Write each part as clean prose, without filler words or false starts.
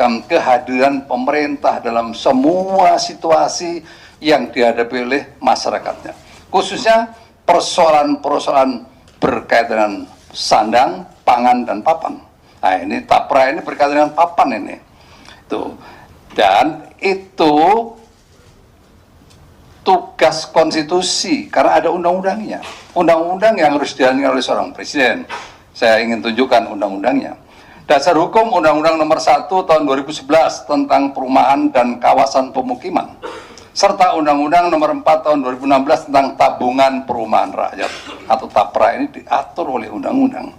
membutuhkan kehadiran pemerintah dalam semua situasi yang dihadapi oleh masyarakatnya, khususnya persoalan-persoalan berkaitan dengan sandang, pangan, dan papan. Nah, ini TAPRA ini berkaitan dengan papan ini. Tuh. Dan itu tugas konstitusi karena ada undang-undangnya. Undang-undang yang harus dijalankan oleh seorang presiden. Saya ingin tunjukkan undang-undangnya. Dasar Hukum Undang-Undang Nomor 1 Tahun 2011 tentang Perumahan dan Kawasan Pemukiman, serta Undang-Undang Nomor 4 Tahun 2016 tentang Tabungan Perumahan Rakyat atau TAPRA ini diatur oleh undang-undang.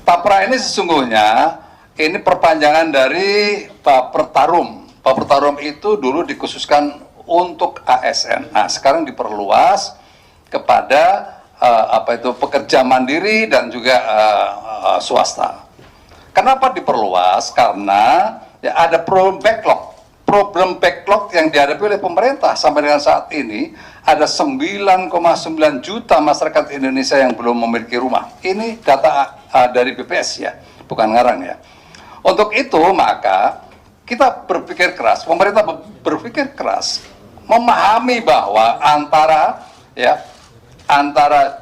TAPRA ini sesungguhnya ini perpanjangan dari Bapertarum. Bapertarum itu dulu dikhususkan untuk ASN. Nah, sekarang diperluas kepada pekerja mandiri dan juga swasta. Kenapa diperluas? Karena ya, ada problem backlog yang dihadapi oleh pemerintah sampai dengan saat ini. Ada 9,9 juta masyarakat Indonesia yang belum memiliki rumah. Ini data dari BPS ya, bukan ngarang ya. Untuk itu maka kita berpikir keras, pemerintah berpikir keras, memahami bahwa antara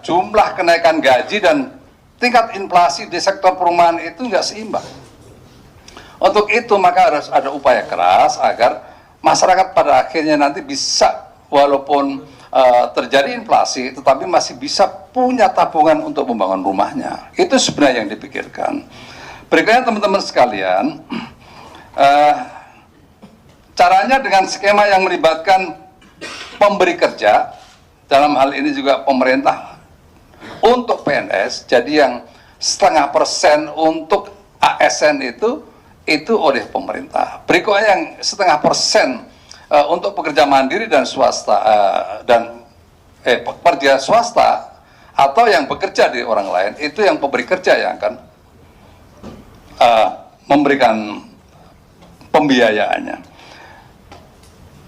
jumlah kenaikan gaji dan tingkat inflasi di sektor perumahan itu nggak seimbang. Untuk itu maka harus ada upaya keras agar masyarakat pada akhirnya nanti bisa, walaupun terjadi inflasi, tetapi masih bisa punya tabungan untuk membangun rumahnya. Itu sebenarnya yang dipikirkan. Berikutnya teman-teman sekalian, caranya dengan skema yang melibatkan pemberi kerja, dalam hal ini juga pemerintah, untuk PNS, jadi yang 0,5% untuk ASN itu oleh pemerintah. Berikutnya yang 0,5% untuk pekerja mandiri dan swasta pekerja swasta atau yang bekerja di orang lain, itu yang pemberi kerja yang akan memberikan pembiayaannya.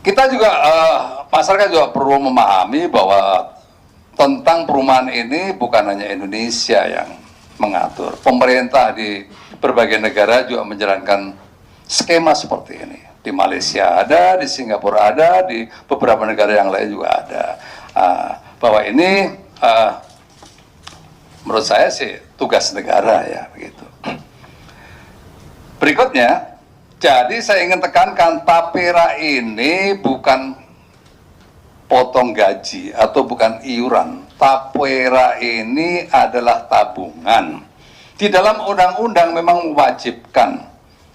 Kita juga masyarakat juga perlu memahami bahwa tentang perumahan ini bukan hanya Indonesia yang mengatur. Pemerintah di berbagai negara juga menjalankan skema seperti ini. Di Malaysia ada, di Singapura ada, di beberapa negara yang lain juga ada. Bahwa ini menurut saya sih tugas negara ya begitu. Berikutnya, jadi saya ingin tekankan TAPERA ini bukan potong gaji atau bukan iuran. TAPERA ini adalah tabungan. Di dalam undang-undang memang mewajibkan,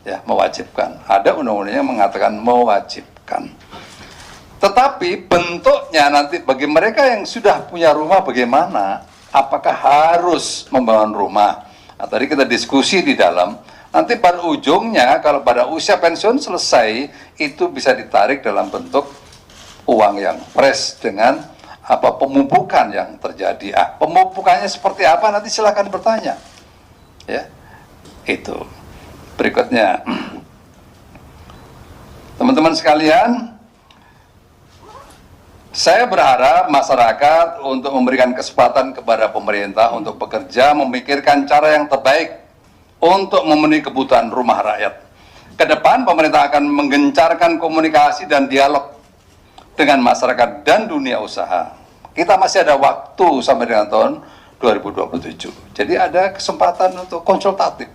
ya mewajibkan. Ada undang-undang yang mengatakan mewajibkan. Tetapi bentuknya nanti bagi mereka yang sudah punya rumah bagaimana? Apakah harus membangun rumah? Nah, tadi kita diskusi di dalam. Nanti pada ujungnya kalau pada usia pensiun selesai itu bisa ditarik dalam bentuk uang yang fresh dengan pemupukan yang terjadi. Pemupukannya seperti apa nanti silakan bertanya. Ya. Itu. Berikutnya. Teman-teman sekalian, saya berharap masyarakat untuk memberikan kesempatan kepada pemerintah untuk bekerja memikirkan cara yang terbaik untuk memenuhi kebutuhan rumah rakyat. Ke depan pemerintah akan menggencarkan komunikasi dan dialog dengan masyarakat dan dunia usaha. Kita masih ada waktu sampai dengan tahun 2027. Jadi ada kesempatan untuk konsultatif.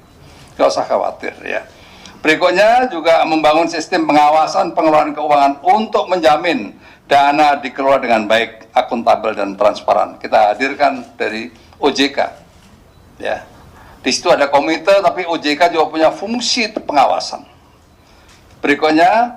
Nggak usah khawatir ya. Berikutnya juga membangun sistem pengawasan pengelolaan keuangan untuk menjamin dana dikelola dengan baik, akuntabel dan transparan. Kita hadirkan dari OJK. Ya. Di situ ada komite, tapi OJK juga punya fungsi pengawasan. Berikutnya,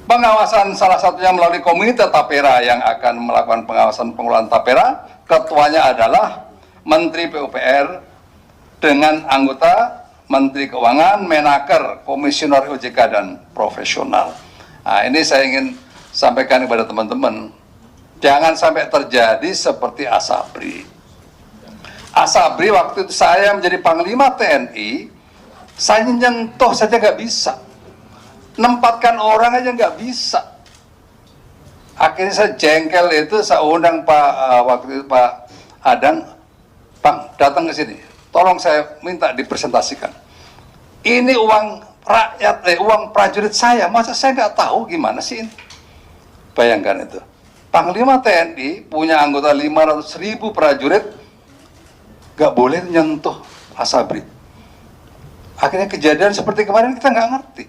pengawasan salah satunya melalui komite TAPERA yang akan melakukan pengawasan pengelolaan TAPERA. Ketuanya adalah Menteri PUPR dengan anggota Menteri Keuangan, Menaker, Komisioner OJK dan profesional. Nah, ini saya ingin sampaikan kepada teman-teman, jangan sampai terjadi seperti Asabri. Asabri waktu itu saya menjadi Panglima TNI, saya nyentuh saja nggak bisa, nempatkan orang aja nggak bisa. Akhirnya saya jengkel itu, saya undang waktu itu Pak Adang, Bang datang ke sini, tolong saya minta dipresentasikan. Ini uang rakyat, uang prajurit saya, masa saya nggak tahu gimana sih ini? Bayangkan itu. Panglima TNI punya anggota 500.000 prajurit, nggak boleh nyentuh Asabri. Akhirnya kejadian seperti kemarin kita nggak ngerti.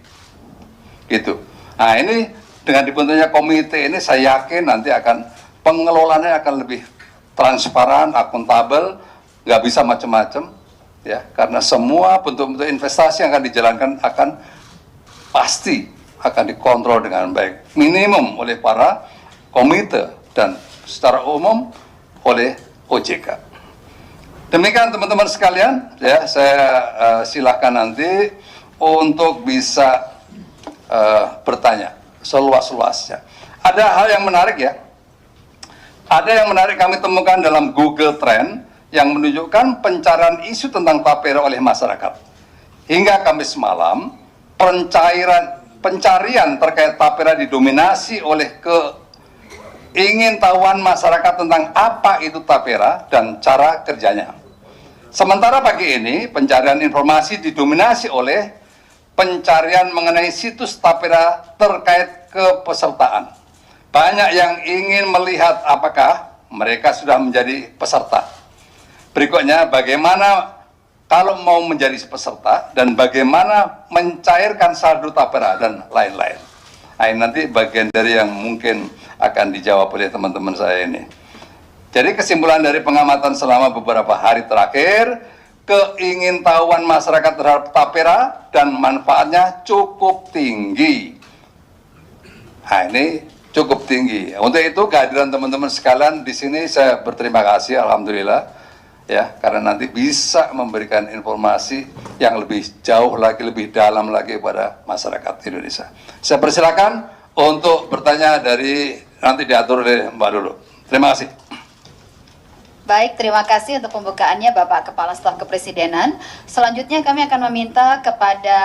Gitu. Nah ini dengan dibentuknya komite ini saya yakin nanti akan pengelolaannya akan lebih transparan, akuntabel, nggak bisa macam-macam. Ya, karena semua bentuk-bentuk investasi yang akan dijalankan akan pasti akan dikontrol dengan baik, minimum oleh para komite dan secara umum oleh OJK. Demikian teman-teman sekalian, ya saya silahkan nanti untuk bisa bertanya seluas-luasnya. Ada hal yang menarik ya, ada yang menarik kami temukan dalam Google Trend yang menunjukkan pencarian isu tentang tapera oleh masyarakat. Hingga Kamis malam, pencarian terkait tapera didominasi oleh keingintahuan masyarakat tentang apa itu tapera dan cara kerjanya. Sementara pagi ini, pencarian informasi didominasi oleh pencarian mengenai situs tapera terkait kepesertaan. Banyak yang ingin melihat apakah mereka sudah menjadi peserta. Berikutnya, bagaimana kalau mau menjadi peserta dan bagaimana mencairkan saldo tapera dan lain-lain. Nah, ini nanti bagian dari yang mungkin akan dijawab oleh teman-teman saya ini. Jadi kesimpulan dari pengamatan selama beberapa hari terakhir, keingintahuan masyarakat terhadap tapera dan manfaatnya cukup tinggi. Nah, ini cukup tinggi. Untuk itu kehadiran teman-teman sekalian di sini saya berterima kasih, alhamdulillah. Ya, karena nanti bisa memberikan informasi yang lebih jauh lagi, lebih dalam lagi kepada masyarakat Indonesia. Saya persilakan untuk bertanya dari nanti diatur oleh Mbak Lulu. Terima kasih. Baik, terima kasih untuk pembukaannya Bapak Kepala Staf Kepresidenan. Selanjutnya kami akan meminta kepada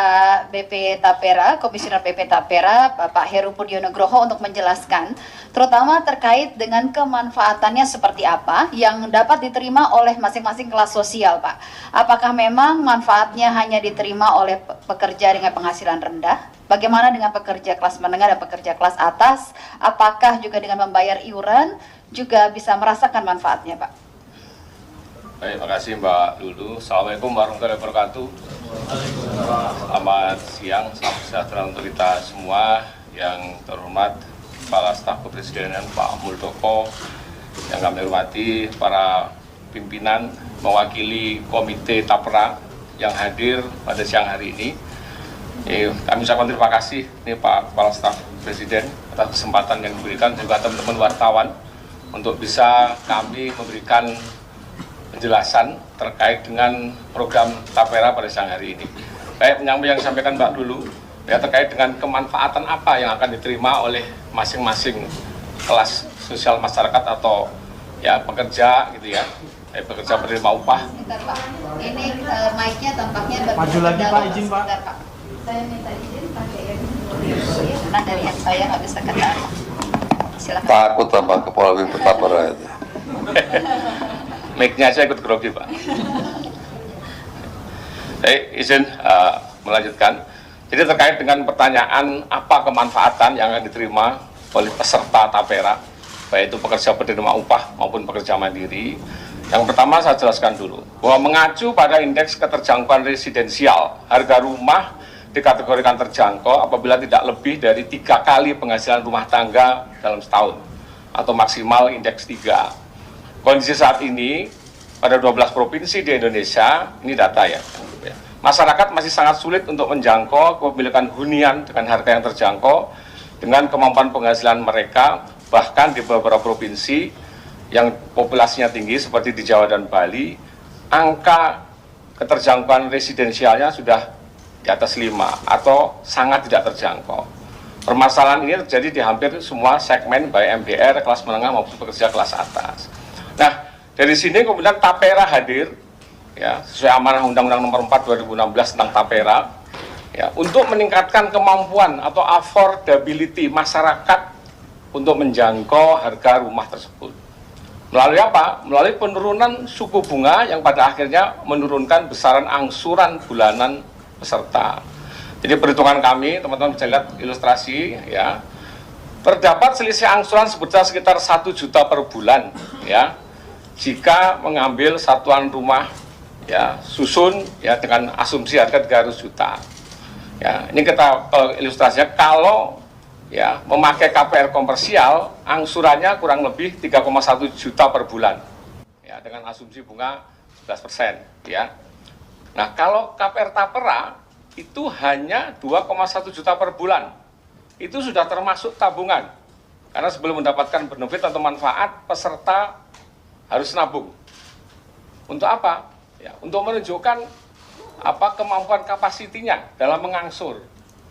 BP Tapera, Komisioner BP Tapera, Bapak Heru Pudionugroho untuk menjelaskan, terutama terkait dengan kemanfaatannya seperti apa yang dapat diterima oleh masing-masing kelas sosial, Pak. Apakah memang manfaatnya hanya diterima oleh pekerja dengan penghasilan rendah? Bagaimana dengan pekerja kelas menengah dan pekerja kelas atas? Apakah juga dengan membayar iuran juga bisa merasakan manfaatnya, Pak? Baik, terima kasih Mbak Lulu. Assalamualaikum warahmatullahi wabarakatuh. Selamat siang, salam sejahtera untuk kita semua. Yang terhormat Kepala Staf Kepresidenan Pak Muldoko, yang kami hormati para pimpinan mewakili Komite Tapera yang hadir pada siang hari ini. Kami ucapkan terima kasih Pak Kepala Staf Presiden atas kesempatan yang diberikan, juga teman-teman wartawan untuk bisa kami memberikan penjelasan terkait dengan program Tapera pada siang hari ini. Baik, menyambung yang disampaikan Mbak dulu, ya terkait dengan kemanfaatan apa yang akan diterima oleh masing-masing kelas sosial masyarakat atau ya pekerja gitu ya, pekerja penerima upah. Bentar, Pak. Ini mic-nya tampaknya maju lagi Pak, izin Pak. Bentar, Pak. Saya minta izin pakai yang karena dari yang saya nggak bisa kata. Silakan. Takut tambah kepala BP Tapera itu. Mic-nya saya ikut grogi, Pak. Izin melanjutkan. Jadi terkait dengan pertanyaan apa kemanfaatan yang akan diterima oleh peserta Tapera, baik itu pekerja penerima upah maupun pekerja mandiri. Yang pertama saya jelaskan dulu, bahwa mengacu pada indeks keterjangkauan residensial, harga rumah dikategorikan terjangkau apabila tidak lebih dari 3 kali penghasilan rumah tangga dalam setahun, atau maksimal indeks 3. Kondisi saat ini, pada 12 provinsi di Indonesia, ini data ya, masyarakat masih sangat sulit untuk menjangkau kepemilikan hunian dengan harga yang terjangkau dengan kemampuan penghasilan mereka, bahkan di beberapa provinsi yang populasinya tinggi seperti di Jawa dan Bali, angka keterjangkauan residensialnya sudah di atas 5 atau sangat tidak terjangkau. Permasalahan ini terjadi di hampir semua segmen baik MDR, kelas menengah maupun pekerja kelas atas. Nah, dari sini kemudian Tapera hadir, ya, sesuai amanah Undang-Undang Nomor 4 2016 tentang Tapera, ya, untuk meningkatkan kemampuan atau affordability masyarakat untuk menjangkau harga rumah tersebut. Melalui apa? Melalui penurunan suku bunga yang pada akhirnya menurunkan besaran angsuran bulanan peserta. Jadi perhitungan kami, teman-teman bisa lihat ilustrasi ya. Terdapat selisih angsuran sebesar sekitar 1 juta per bulan ya. Jika mengambil satuan rumah ya susun ya dengan asumsi harga 300 juta. Ya, ini kita ilustrasinya kalau ya memakai KPR komersial angsurannya kurang lebih 3,1 juta per bulan ya dengan asumsi bunga 11% ya. Nah, kalau KPR Tapera itu hanya 2,1 juta per bulan. Itu sudah termasuk tabungan. Karena sebelum mendapatkan benefit atau manfaat peserta harus nabung. Untuk apa? Ya, untuk menunjukkan apa kemampuan kapasitinya dalam mengangsur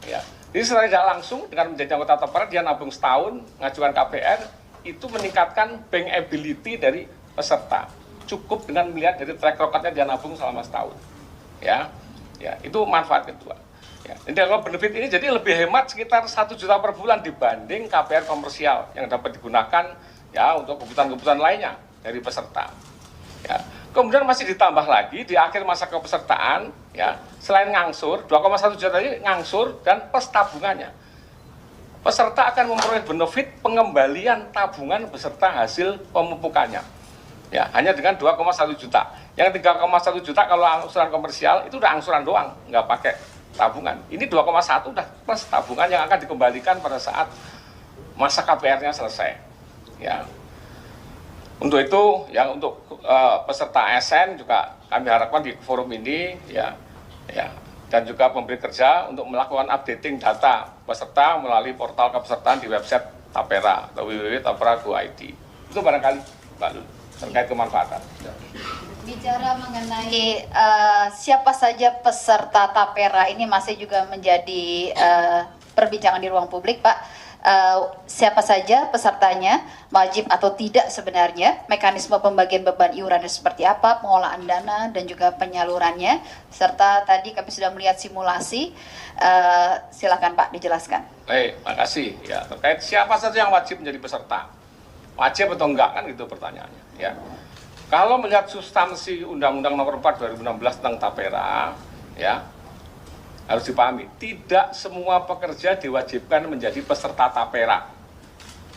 ya. Jadi secara tidak langsung dengan menjadi anggota Tapera dia nabung setahun, ngajukan KPR, itu meningkatkan bankability dari peserta. Cukup dengan melihat dari track recordnya dia nabung selama setahun. Ya, ya itu manfaat kedua. Ya, jadi kalau benefit ini jadi lebih hemat sekitar 1 juta per bulan dibanding KPR komersial yang dapat digunakan ya untuk kebutuhan-kebutuhan lainnya dari peserta. Ya. Kemudian masih ditambah lagi di akhir masa kepesertaan, ya selain ngangsur, 2,1 juta tadi ngangsur dan plus tabungannya. Peserta akan memperoleh benefit pengembalian tabungan beserta hasil pemupukannya. Ya, hanya dengan 2,1 juta. Yang 3,1 juta kalau angsuran komersial itu udah angsuran doang, nggak pakai tabungan. Ini 2,1 udah plus tabungan yang akan dikembalikan pada saat masa KPR-nya selesai. Ya. Untuk itu, yang untuk peserta ASN juga kami harapkan di forum ini, ya, dan juga pemberi kerja untuk melakukan updating data peserta melalui portal kepesertaan di website Tapera atau www.tapera.go.id. Itu barangkali, Mbak Lul, terkait kemanfaatan. Bicara mengenai siapa saja peserta Tapera ini masih juga menjadi perbincangan di ruang publik, Pak. Siapa saja pesertanya, wajib atau tidak sebenarnya, mekanisme pembagian beban iurannya seperti apa, pengolahan dana dan juga penyalurannya, serta tadi kami sudah melihat simulasi. Silakan Pak dijelaskan. Baik, makasih. Ya, terkait siapa saja yang wajib menjadi peserta, wajib atau enggak kan gitu pertanyaannya. Ya, kalau melihat substansi Undang-Undang Nomor 4 2016 tentang Tapera, ya harus dipahami, tidak semua pekerja diwajibkan menjadi peserta Tapera.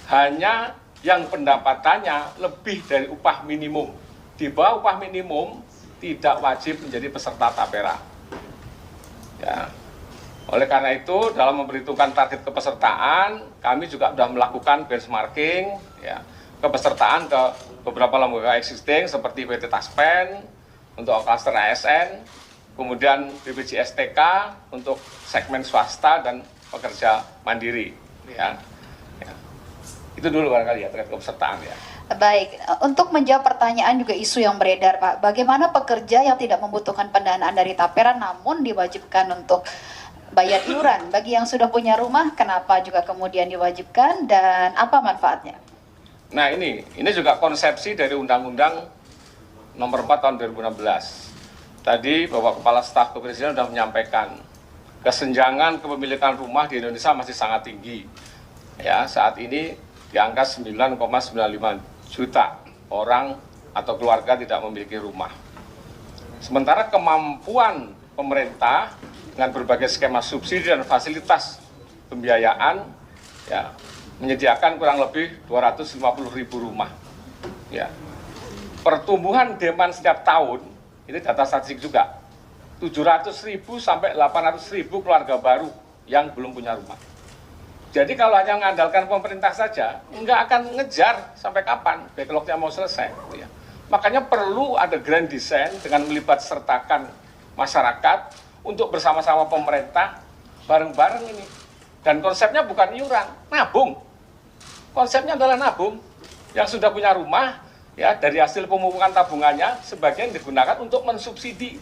Hanya yang pendapatannya lebih dari upah minimum. Di bawah upah minimum tidak wajib menjadi peserta Tapera. Ya. Oleh karena itu, dalam memperhitungkan target kepesertaan, kami juga sudah melakukan benchmarking ya, kepesertaan ke beberapa lembaga existing seperti PT Taspen untuk klaster ASN, kemudian BPJS TK untuk segmen swasta dan pekerja mandiri. Ya. Itu dulu barangkali ya terkait kepesertaan ya. Baik, untuk menjawab pertanyaan juga isu yang beredar Pak, bagaimana pekerja yang tidak membutuhkan pendanaan dari Tapera namun diwajibkan untuk bayar iuran? Bagi yang sudah punya rumah, kenapa juga kemudian diwajibkan dan apa manfaatnya? Nah ini juga konsepsi dari Undang-Undang Nomor 4 tahun 2016. Tadi Bapak Kepala Staf Kepresidenan sudah menyampaikan kesenjangan kepemilikan rumah di Indonesia masih sangat tinggi. Ya, saat ini di angka 9,95 juta orang atau keluarga tidak memiliki rumah. Sementara kemampuan pemerintah dengan berbagai skema subsidi dan fasilitas pembiayaan ya, menyediakan kurang lebih 250.000 rumah. Ya. Pertumbuhan demand setiap tahun ini data statistik juga, 700.000 sampai 800.000 keluarga baru yang belum punya rumah. Jadi kalau hanya mengandalkan pemerintah saja, nggak akan ngejar sampai kapan backlognya mau selesai. Ya. Makanya perlu ada grand design dengan melibat sertakan masyarakat untuk bersama-sama pemerintah bareng-bareng ini. Dan konsepnya bukan iuran, nabung. Konsepnya adalah nabung. Yang sudah punya rumah, ya dari hasil pemupukan tabungannya sebagian digunakan untuk mensubsidi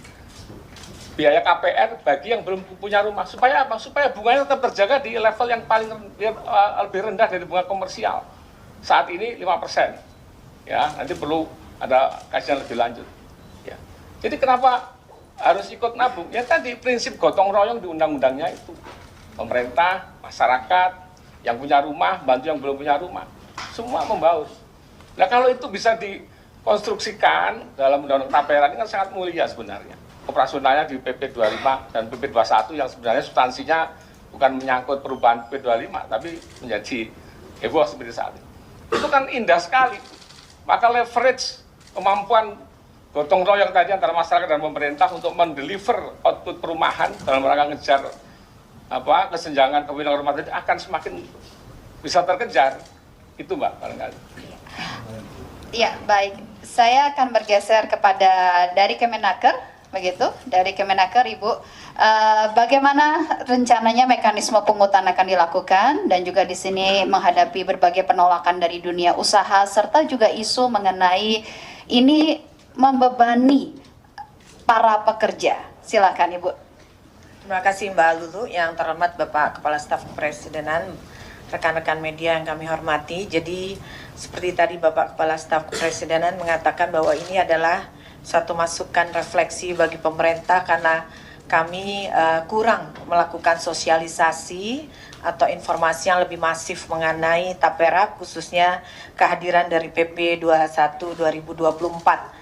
biaya KPR bagi yang belum punya rumah. Supaya apa? Supaya bunganya tetap terjaga di level yang paling lebih rendah dari bunga komersial. Saat ini 5%. Ya, nanti perlu ada kajian lebih lanjut. Ya. Jadi kenapa harus ikut nabung? Ya tadi prinsip gotong royong di undang-undangnya itu. Pemerintah, masyarakat, yang punya rumah, bantu yang belum punya rumah. Semua membaur. Nah kalau itu bisa dikonstruksikan dalam Undang-Undang Tapera ini kan sangat mulia sebenarnya. Operasionalnya di PP 25 dan PP 21 yang sebenarnya substansinya bukan menyangkut perubahan PP 25, tapi menjadi heboh seperti saat ini. Itu kan indah sekali. Maka leverage kemampuan gotong royong tadi antara masyarakat dan pemerintah untuk mendeliver output perumahan dalam rangka ngejar kesenjangan kewirausahaan rumah tadi akan semakin bisa terkejar. Itu Mbak barangkali. Ya, baik. Saya akan bergeser kepada dari Kemenaker, begitu. Dari Kemenaker, Ibu. Bagaimana rencananya mekanisme pungutan akan dilakukan dan juga di sini menghadapi berbagai penolakan dari dunia usaha serta juga isu mengenai ini membebani para pekerja. Silakan Ibu. Terima kasih Mbak Lulu, yang terhormat Bapak Kepala Staf Kepresidenan, rekan-rekan media yang kami hormati. Jadi seperti tadi Bapak Kepala Staf Kepresidenan mengatakan bahwa ini adalah satu masukan refleksi bagi pemerintah karena kami kurang melakukan sosialisasi atau informasi yang lebih masif mengenai Tapera, khususnya kehadiran dari PP 21 2024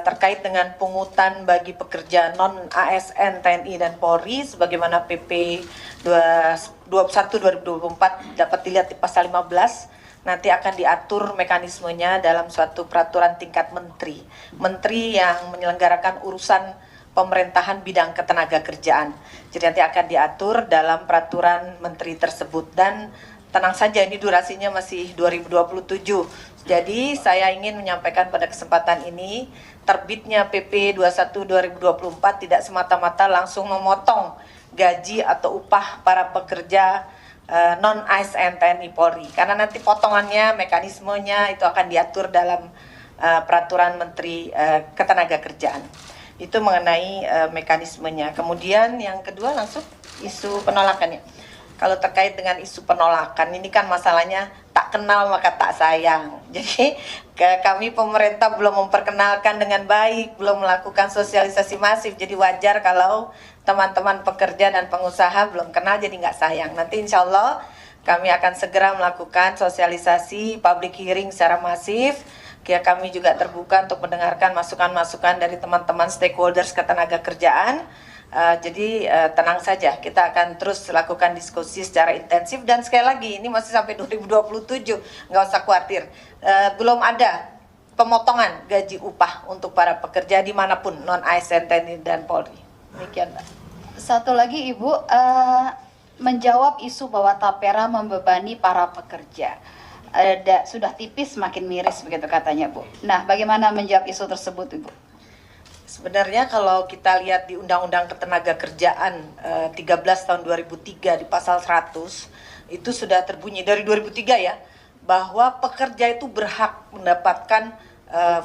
terkait dengan pungutan bagi pekerja non-ASN TNI dan Polri sebagaimana PP 21 2024 dapat dilihat di pasal 15. Nanti akan diatur mekanismenya dalam suatu peraturan tingkat menteri. Menteri yang menyelenggarakan urusan pemerintahan bidang ketenagakerjaan. Jadi nanti akan diatur dalam peraturan menteri tersebut dan tenang saja ini durasinya masih 2027. Jadi saya ingin menyampaikan pada kesempatan ini terbitnya PP 21 2024 tidak semata-mata langsung memotong gaji atau upah para pekerja non-ASN TNI Polri, karena nanti potongannya, mekanismenya itu akan diatur dalam peraturan Menteri Ketenagakerjaan. Itu mengenai mekanismenya. Kemudian yang kedua langsung isu penolakannya. Kalau terkait dengan isu penolakan, ini kan masalahnya tak kenal maka tak sayang. Jadi kami pemerintah belum memperkenalkan dengan baik, belum melakukan sosialisasi masif. Jadi wajar kalau teman-teman pekerja dan pengusaha belum kenal jadi nggak sayang. Nanti insya Allah kami akan segera melakukan sosialisasi, public hearing secara masif. Kami juga terbuka untuk mendengarkan masukan-masukan dari teman-teman stakeholders ketenagakerjaan. Jadi tenang saja, kita akan terus lakukan diskusi secara intensif dan sekali lagi ini masih sampai 2027, nggak usah khawatir. Belum ada pemotongan gaji upah untuk para pekerja dimanapun non-ASN TNI dan Polri. Demikian Mbak. Satu lagi Ibu, menjawab isu bahwa Tapera membebani para pekerja. Sudah tipis makin miris begitu katanya Bu. Nah, bagaimana menjawab isu tersebut Ibu? Sebenarnya kalau kita lihat di Undang-Undang Ketenagakerjaan 13 tahun 2003 di pasal 100 itu sudah terbunyi dari 2003 ya, bahwa pekerja itu berhak mendapatkan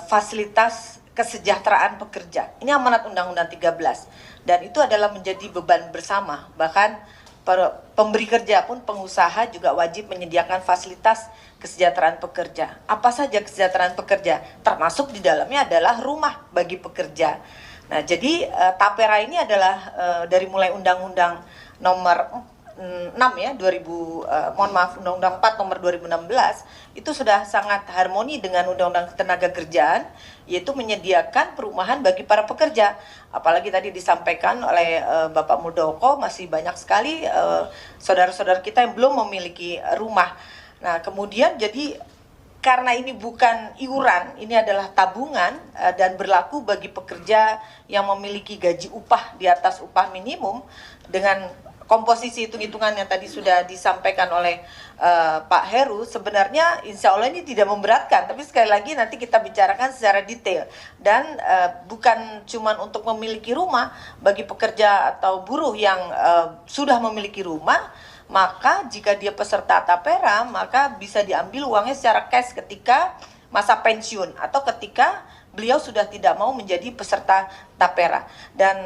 fasilitas kesejahteraan pekerja. Ini amanat Undang-Undang 13 dan itu adalah menjadi beban bersama. Bahkan pemberi kerja pun pengusaha juga wajib menyediakan fasilitas kesejahteraan pekerja. Apa saja kesejahteraan pekerja? Termasuk di dalamnya adalah rumah bagi pekerja. Nah, jadi Tapera ini adalah dari mulai Undang-Undang nomor 6 ya, Undang-Undang 4 nomor 2016 itu sudah sangat harmoni dengan Undang-Undang Ketenagakerjaan, yaitu menyediakan perumahan bagi para pekerja. Apalagi tadi disampaikan oleh Bapak Muldoko, masih banyak sekali saudara-saudara kita yang belum memiliki rumah. Nah, kemudian jadi karena ini bukan iuran, ini adalah tabungan dan berlaku bagi pekerja yang memiliki gaji upah di atas upah minimum dengan komposisi hitung-hitungan yang tadi sudah disampaikan oleh Pak Heru. Sebenarnya insya Allah ini tidak memberatkan, tapi sekali lagi nanti kita bicarakan secara detail. Dan bukan cuma untuk memiliki rumah, bagi pekerja atau buruh yang sudah memiliki rumah, maka jika dia peserta Tapera, maka bisa diambil uangnya secara cash ketika masa pensiun atau ketika beliau sudah tidak mau menjadi peserta Tapera. Dan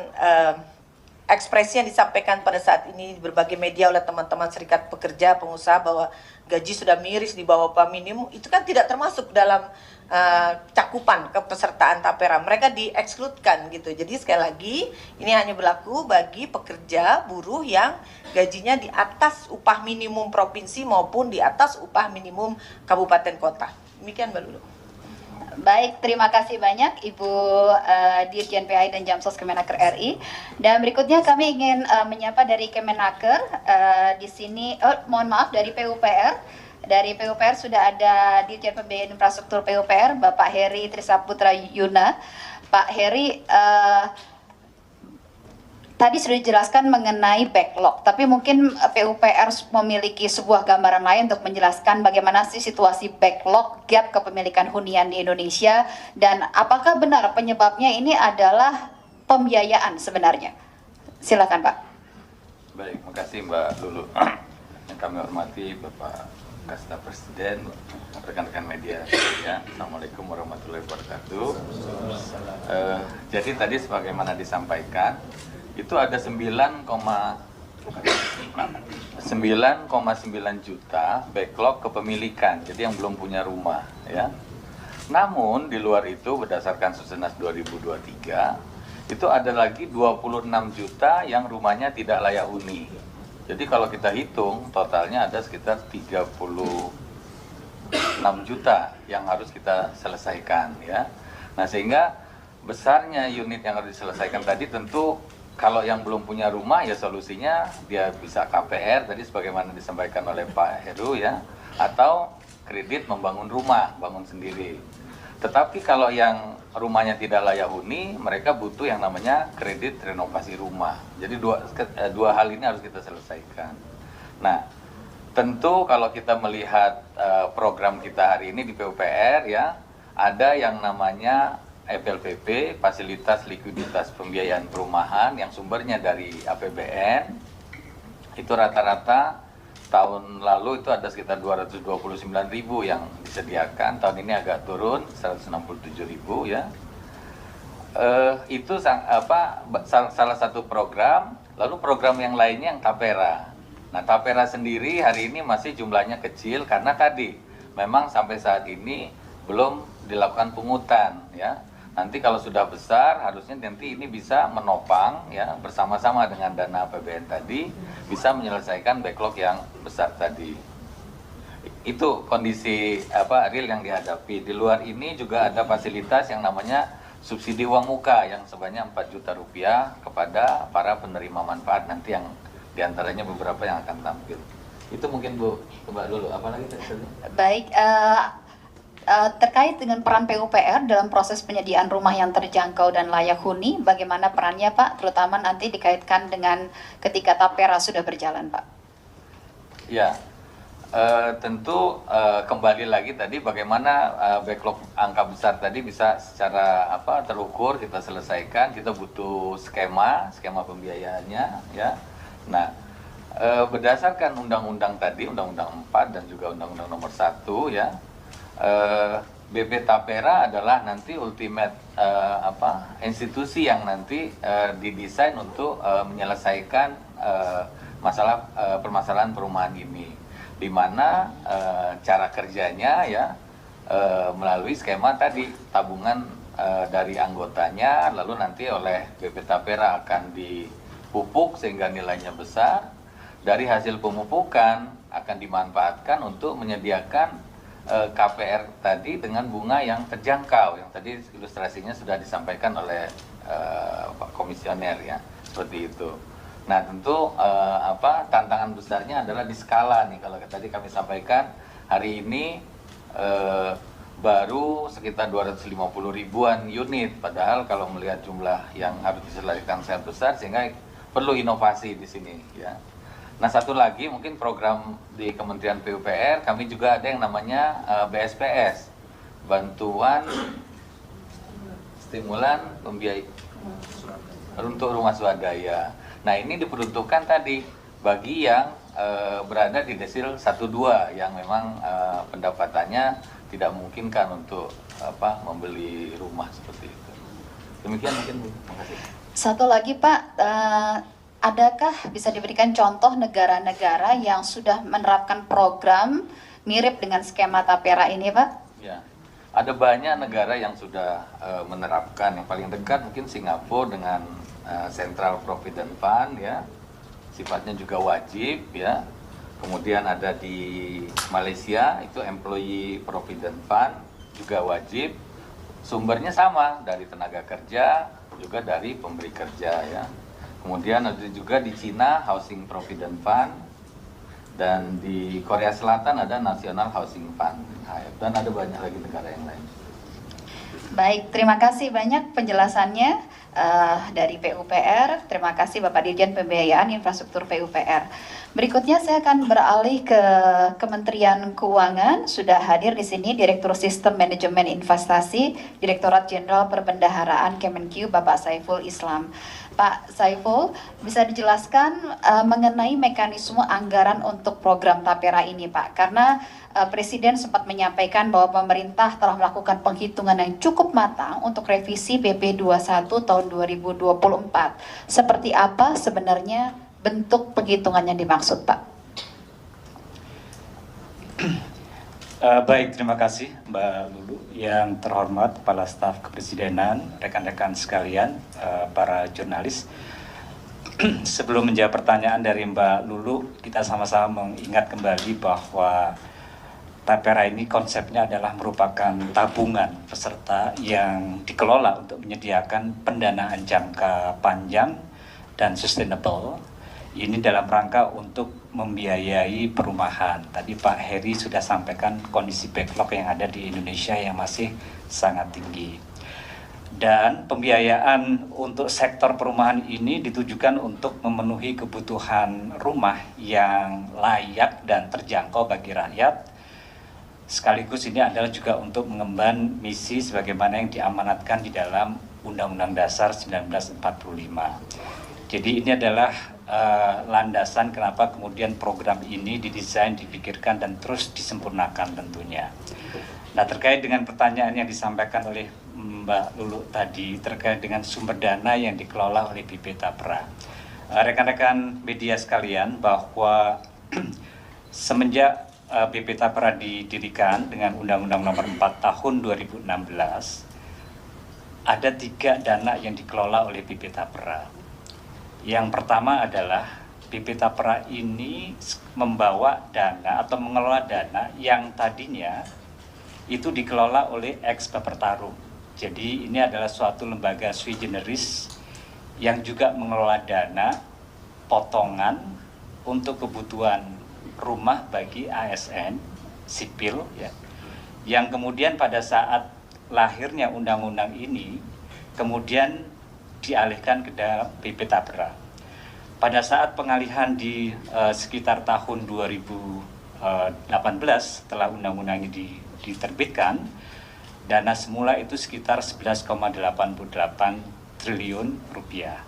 ekspresi yang disampaikan pada saat ini di berbagai media oleh teman-teman serikat pekerja, pengusaha bahwa gaji sudah miris di bawah upah minimum, itu kan tidak termasuk dalam cakupan kepesertaan Tapera. Mereka diekskludkan gitu. Jadi sekali lagi ini hanya berlaku bagi pekerja buruh yang gajinya di atas upah minimum provinsi maupun di atas upah minimum kabupaten kota. Demikian Mbak Lulu. Baik, terima kasih banyak Ibu Dirjen PAI dan Jamsos Kemenaker RI. Dan berikutnya kami ingin menyapa dari Kemenaker di sini. Mohon maaf dari PUPR. Dari PUPR sudah ada Dirjen Pembiayaan Infrastruktur PUPR, Bapak Heri Trisaputra Yuna. Pak Heri, tadi sudah dijelaskan mengenai backlog, tapi mungkin PUPR memiliki sebuah gambaran lain untuk menjelaskan bagaimana sih situasi backlog gap kepemilikan hunian di Indonesia, dan apakah benar penyebabnya ini adalah pembiayaan sebenarnya? Silakan Pak. Baik, makasih Mbak Lulu. Yang kami hormati Bapak Kasda Presiden, rekan-rekan media, ya. Assalamualaikum warahmatullahi wabarakatuh. Jadi tadi sebagaimana disampaikan, itu ada 9,9 juta backlog kepemilikan, jadi yang belum punya rumah, ya. Namun di luar itu berdasarkan Susenas 2023 itu ada lagi 26 juta yang rumahnya tidak layak huni. Jadi kalau kita hitung totalnya ada sekitar 36 juta yang harus kita selesaikan, ya. Nah, sehingga besarnya unit yang harus diselesaikan tadi tentu kalau yang belum punya rumah ya solusinya dia bisa KPR tadi sebagaimana disampaikan oleh Pak Heru, ya, atau kredit membangun rumah, bangun sendiri. Tetapi kalau yang rumahnya tidak layak huni, mereka butuh yang namanya kredit renovasi rumah. Jadi dua hal ini harus kita selesaikan. Nah, tentu kalau kita melihat program kita hari ini di PUPR, ya, ada yang namanya FLPP, Fasilitas Likuiditas Pembiayaan Perumahan, yang sumbernya dari APBN. Itu rata-rata tahun lalu itu ada sekitar 229.000 yang disediakan, tahun ini agak turun 167.000, ya. Itu salah satu program. Lalu program yang lainnya yang Tapera. Nah, Tapera sendiri hari ini masih jumlahnya kecil karena tadi memang sampai saat ini belum dilakukan pungutan, ya. Nanti kalau sudah besar harusnya nanti ini bisa menopang, ya, bersama-sama dengan dana APBN tadi bisa menyelesaikan backlog yang besar tadi. Itu kondisi real yang dihadapi. Di luar ini juga ada fasilitas yang namanya subsidi uang muka yang sebanyak 4 juta rupiah kepada para penerima manfaat, nanti yang diantaranya beberapa yang akan tampil. Itu mungkin Bu, coba dulu apa lagi tadi? Baik, terkait dengan peran PUPR dalam proses penyediaan rumah yang terjangkau dan layak huni, bagaimana perannya Pak, terutama nanti dikaitkan dengan ketika Tapera sudah berjalan Pak? Ya, tentu kembali lagi tadi bagaimana backlog angka besar tadi bisa secara terukur kita selesaikan. Kita butuh skema pembiayaannya, ya. Nah, berdasarkan undang-undang tadi, Undang-Undang 4 dan juga Undang-Undang Nomor 1, ya. BP Tapera adalah nanti ultimate institusi yang nanti didesain untuk menyelesaikan permasalahan perumahan ini, di mana cara kerjanya, ya, melalui skema tadi tabungan dari anggotanya, lalu nanti oleh BP Tapera akan dipupuk sehingga nilainya besar. Dari hasil pemupukan akan dimanfaatkan untuk menyediakan KPR tadi dengan bunga yang terjangkau, yang tadi ilustrasinya sudah disampaikan oleh Pak Komisioner, ya, seperti itu. Nah, tentu tantangan besarnya adalah di skala nih. Kalau tadi kami sampaikan hari ini baru sekitar 250 ribuan unit, padahal kalau melihat jumlah yang harus diselesaikan sangat besar, sehingga perlu inovasi di sini, ya. Nah, satu lagi mungkin program di Kementerian PUPR, kami juga ada yang namanya BSPS, bantuan stimulan pembiayaan untuk rumah swadaya. Nah, ini diperuntukkan tadi bagi yang berada di desil 1-2 yang memang pendapatannya tidak memungkinkan untuk membeli rumah seperti itu. Demikian mungkin, Bu. Terima kasih. Satu lagi Pak, adakah bisa diberikan contoh negara-negara yang sudah menerapkan program mirip dengan skema Tapera ini, Pak? Ya, ada banyak negara yang sudah menerapkan. Yang paling dekat mungkin Singapura dengan Central Provident Fund, ya, sifatnya juga wajib, ya. Kemudian ada di Malaysia itu Employee Provident Fund juga wajib. Sumbernya sama, dari tenaga kerja, juga dari pemberi kerja ya. Kemudian ada juga di Cina Housing Provident Fund, dan di Korea Selatan ada National Housing Fund, dan ada banyak lagi negara yang lain. Baik, terima kasih banyak penjelasannya dari PUPR. Terima kasih Bapak Dirjen Pembiayaan Infrastruktur PUPR. Berikutnya saya akan beralih ke Kementerian Keuangan. Sudah hadir di sini Direktur Sistem Manajemen Investasi, Direktorat Jenderal Perbendaharaan Kemenkeu, Bapak Saiful Islam. Pak Saiful, bisa dijelaskan mengenai mekanisme anggaran untuk program Tapera ini, Pak? Karena Presiden sempat menyampaikan bahwa pemerintah telah melakukan penghitungan yang cukup matang untuk revisi PP 21 tahun 2024. Seperti apa sebenarnya bentuk penghitungan yang dimaksud, Pak? Baik, terima kasih Mbak Lulu. Yang terhormat Kepala Staf Kepresidenan, rekan-rekan sekalian, para jurnalis. Sebelum menjawab pertanyaan dari Mbak Lulu, kita sama-sama mengingat kembali bahwa Tapera ini konsepnya adalah merupakan tabungan peserta yang dikelola untuk menyediakan pendanaan jangka panjang dan sustainable. Ini dalam rangka untuk membiayai perumahan. Tadi Pak Heri sudah sampaikan kondisi backlog yang ada di Indonesia yang masih sangat tinggi. Dan pembiayaan untuk sektor perumahan ini ditujukan untuk memenuhi kebutuhan rumah yang layak dan terjangkau bagi rakyat. Sekaligus ini adalah juga untuk mengemban misi sebagaimana yang diamanatkan di dalam Undang-Undang Dasar 1945. Jadi ini adalah landasan kenapa kemudian program ini didesain, dipikirkan, dan terus disempurnakan tentunya. Nah, terkait dengan pertanyaan yang disampaikan oleh Mbak Lulu tadi, terkait dengan sumber dana yang dikelola oleh BP Tapera. Rekan-rekan media sekalian, bahwa semenjak BP Tapera didirikan dengan Undang-Undang Nomor 4 Tahun 2016, ada 3 dana yang dikelola oleh BP Tapera. Yang pertama adalah BP Tapera ini membawa dana atau mengelola dana yang tadinya itu dikelola oleh ex-Bapertarum. Jadi ini adalah suatu lembaga sui generis yang juga mengelola dana potongan untuk kebutuhan rumah bagi ASN sipil ya. Yang kemudian pada saat lahirnya undang-undang ini kemudian dialihkan ke dalam BP Tapera. Pada saat pengalihan di sekitar tahun 2018 setelah undang-undang ini diterbitkan, dana semula itu sekitar 11,88 triliun rupiah.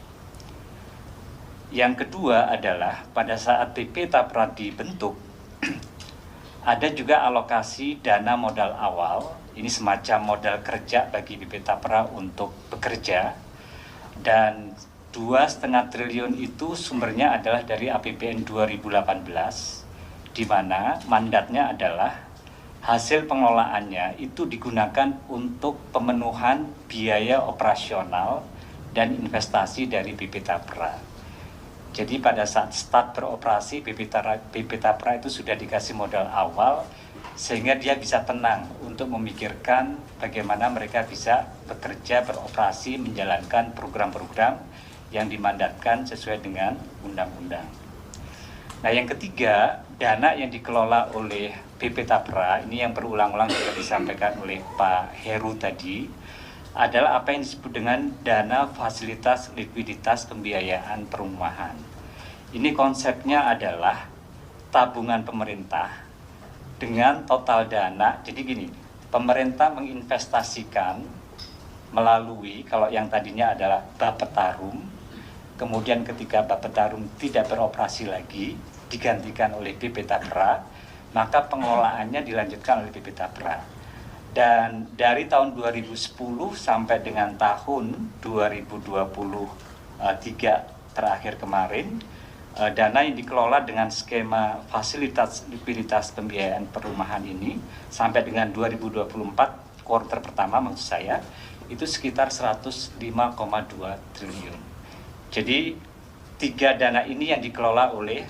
Yang kedua adalah pada saat BP Tapera dibentuk, ada juga alokasi dana modal awal, ini semacam modal kerja bagi BP Tapera untuk bekerja, dan 2,5 triliun itu sumbernya adalah dari APBN 2018, di mana mandatnya adalah hasil pengelolaannya itu digunakan untuk pemenuhan biaya operasional dan investasi dari BP Tapera. Jadi pada saat start beroperasi, BP Tapera itu sudah dikasih modal awal, sehingga dia bisa tenang untuk memikirkan bagaimana mereka bisa bekerja, beroperasi, menjalankan program-program yang dimandatkan sesuai dengan undang-undang. Nah, yang ketiga, dana yang dikelola oleh BP Tapera, ini yang berulang-ulang juga disampaikan oleh Pak Heru tadi, adalah apa yang disebut dengan dana fasilitas likuiditas pembiayaan perumahan. Ini konsepnya adalah tabungan pemerintah dengan total dana. Jadi gini, pemerintah menginvestasikan melalui, kalau yang tadinya adalah Bapetarum, kemudian ketika Bapetarum tidak beroperasi lagi, digantikan oleh BP Tapera, maka pengelolaannya dilanjutkan oleh BP Tapera. Dan dari tahun 2010 sampai dengan tahun 2023 terakhir kemarin, dana yang dikelola dengan skema fasilitas likuiditas pembiayaan perumahan ini sampai dengan 2024 kuartal pertama maksud saya itu sekitar 105,2 triliun. Jadi 3 dana ini yang dikelola oleh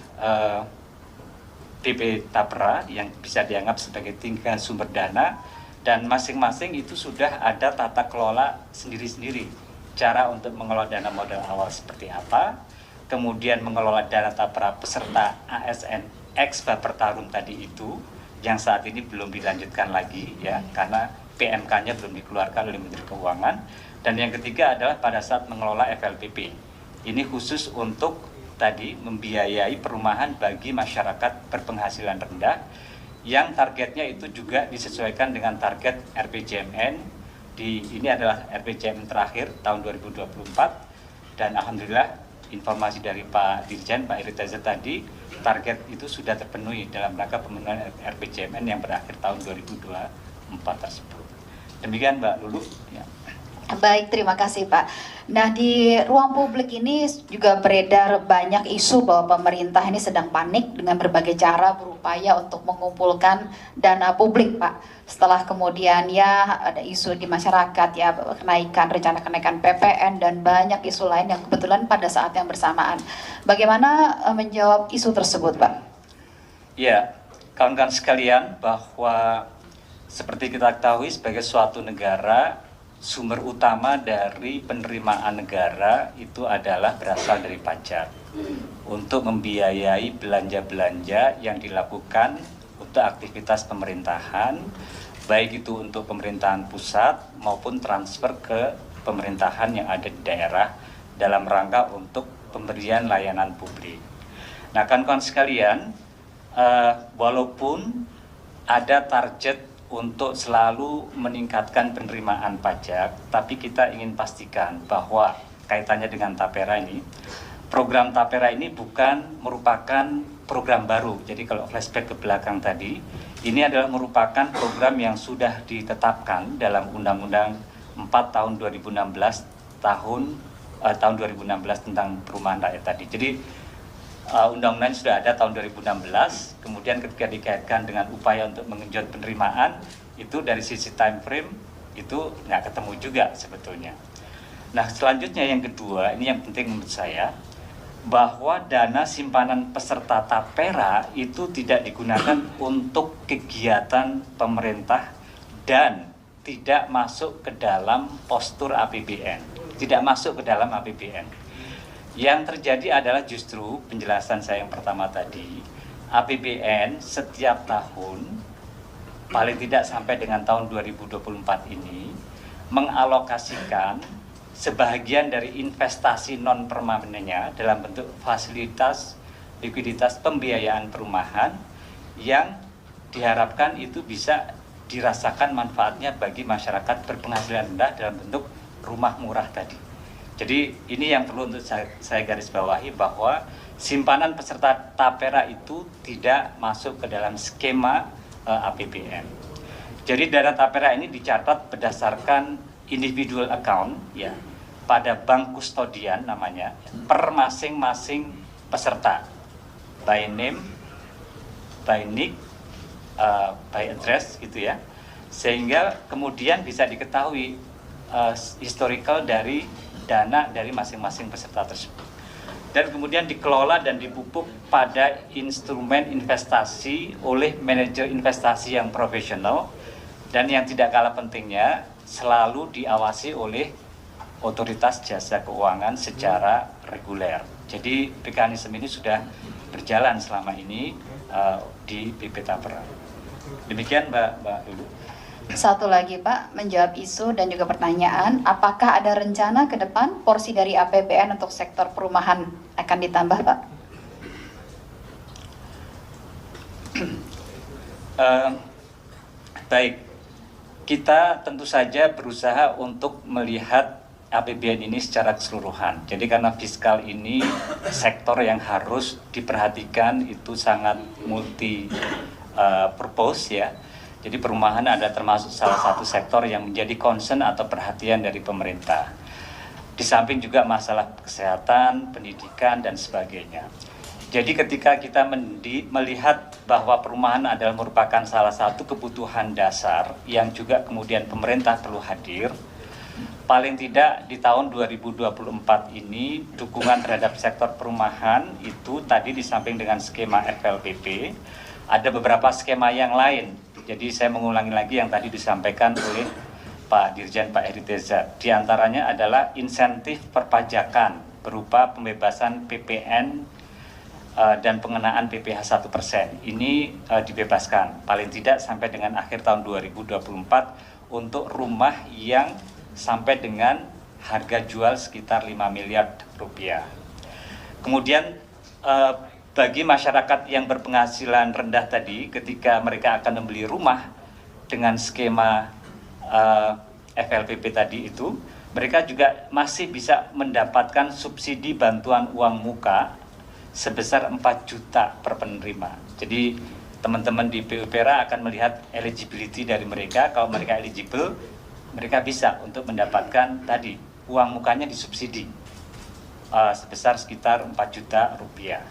BP Tapera yang bisa dianggap sebagai tingkat sumber dana Dan masing-masing itu sudah ada tata kelola sendiri-sendiri. Cara untuk mengelola dana modal awal seperti apa, kemudian mengelola dana tapera peserta ASN X Baper Tarung tadi itu, yang saat ini belum dilanjutkan lagi ya, karena PMK-nya belum dikeluarkan oleh Menteri Keuangan. Dan yang ketiga adalah pada saat mengelola FLPP. Ini khusus untuk tadi membiayai perumahan bagi masyarakat berpenghasilan rendah, yang targetnya itu juga disesuaikan dengan target RPJMN. Ini adalah RPJMN terakhir tahun 2024, dan alhamdulillah informasi dari Pak Dirjen, Pak Iritaza tadi, target itu sudah terpenuhi dalam rangka pemenuhan RPJMN yang berakhir tahun 2024 tersebut. Demikian Mbak Lulu. Ya. Baik, terima kasih Pak. Nah, di ruang publik ini juga beredar banyak isu bahwa pemerintah ini sedang panik dengan berbagai cara berupaya untuk mengumpulkan dana publik, Pak. Setelah kemudian ya ada isu di masyarakat ya, rencana kenaikan PPN dan banyak isu lain yang kebetulan pada saat yang bersamaan. Bagaimana menjawab isu tersebut, Pak? Ya, kawan-kawan sekalian, bahwa seperti kita ketahui sebagai suatu negara, sumber utama dari penerimaan negara itu adalah berasal dari pajak untuk membiayai belanja-belanja yang dilakukan untuk aktivitas pemerintahan, baik itu untuk pemerintahan pusat maupun transfer ke pemerintahan yang ada di daerah dalam rangka untuk pemberian layanan publik. Nah, kawan-kawan sekalian, walaupun ada target untuk selalu meningkatkan penerimaan pajak, tapi kita ingin pastikan bahwa kaitannya dengan Tapera ini, program Tapera ini bukan merupakan program baru. Jadi kalau flashback ke belakang tadi, ini adalah merupakan program yang sudah ditetapkan dalam Undang-Undang 4 tahun 2016 tahun 2016 tentang perumahan rakyat tadi. Jadi undang-undang sudah ada tahun 2016, kemudian ketika dikaitkan dengan upaya untuk mengenjot penerimaan, itu dari sisi time frame itu nggak ketemu juga sebetulnya. Nah, selanjutnya yang kedua, ini yang penting menurut saya, bahwa dana simpanan peserta Tapera itu tidak digunakan untuk kegiatan pemerintah dan tidak masuk ke dalam postur APBN, tidak masuk ke dalam APBN. Yang terjadi adalah justru penjelasan saya yang pertama tadi, APBN setiap tahun, paling tidak sampai dengan tahun 2024 ini, mengalokasikan sebagian dari investasi non permanennya dalam bentuk fasilitas likuiditas pembiayaan perumahan yang diharapkan itu bisa dirasakan manfaatnya bagi masyarakat berpenghasilan rendah dalam bentuk rumah murah tadi. Jadi ini yang perlu untuk saya garis bawahi, bahwa simpanan peserta Tapera itu tidak masuk ke dalam skema APBN. Jadi dana Tapera ini dicatat berdasarkan individual account ya, pada bank kustodian namanya, per masing-masing peserta, by name, by nick, by address gitu ya, sehingga kemudian bisa diketahui historical dari dana dari masing-masing peserta tersebut, dan kemudian dikelola dan dipupuk pada instrumen investasi oleh manajer investasi yang profesional, dan yang tidak kalah pentingnya selalu diawasi oleh otoritas jasa keuangan secara reguler. Jadi mekanisme ini sudah berjalan selama ini di BP Tapera. Demikian Mbak Lulu. Satu lagi Pak, menjawab isu dan juga pertanyaan, apakah ada rencana ke depan porsi dari APBN untuk sektor perumahan akan ditambah Pak? Baik, kita tentu saja berusaha untuk melihat APBN ini secara keseluruhan. Jadi karena fiskal ini sektor yang harus diperhatikan, itu sangat multi purpose ya. Jadi perumahan ada termasuk salah satu sektor yang menjadi concern atau perhatian dari pemerintah. Di samping juga masalah kesehatan, pendidikan, dan sebagainya. Jadi ketika kita melihat bahwa perumahan adalah merupakan salah satu kebutuhan dasar yang juga kemudian pemerintah perlu hadir, paling tidak di tahun 2024 ini dukungan terhadap sektor perumahan itu tadi di samping dengan skema FLPP, ada beberapa skema yang lain Jadi saya mengulangi lagi yang tadi disampaikan oleh Pak Dirjen Pak Heri Teza. Di antaranya adalah insentif perpajakan berupa pembebasan PPN dan pengenaan PPh 1%. Ini dibebaskan paling tidak sampai dengan akhir tahun 2024 untuk rumah yang sampai dengan harga jual sekitar 5 miliar rupiah. Kemudian bagi masyarakat yang berpenghasilan rendah tadi, ketika mereka akan membeli rumah dengan skema FLPP tadi itu, mereka juga masih bisa mendapatkan subsidi bantuan uang muka sebesar 4 juta per penerima. Jadi teman-teman di PUPera akan melihat eligibility dari mereka. Kalau mereka eligible, mereka bisa untuk mendapatkan tadi uang mukanya disubsidi sebesar sekitar 4 juta rupiah.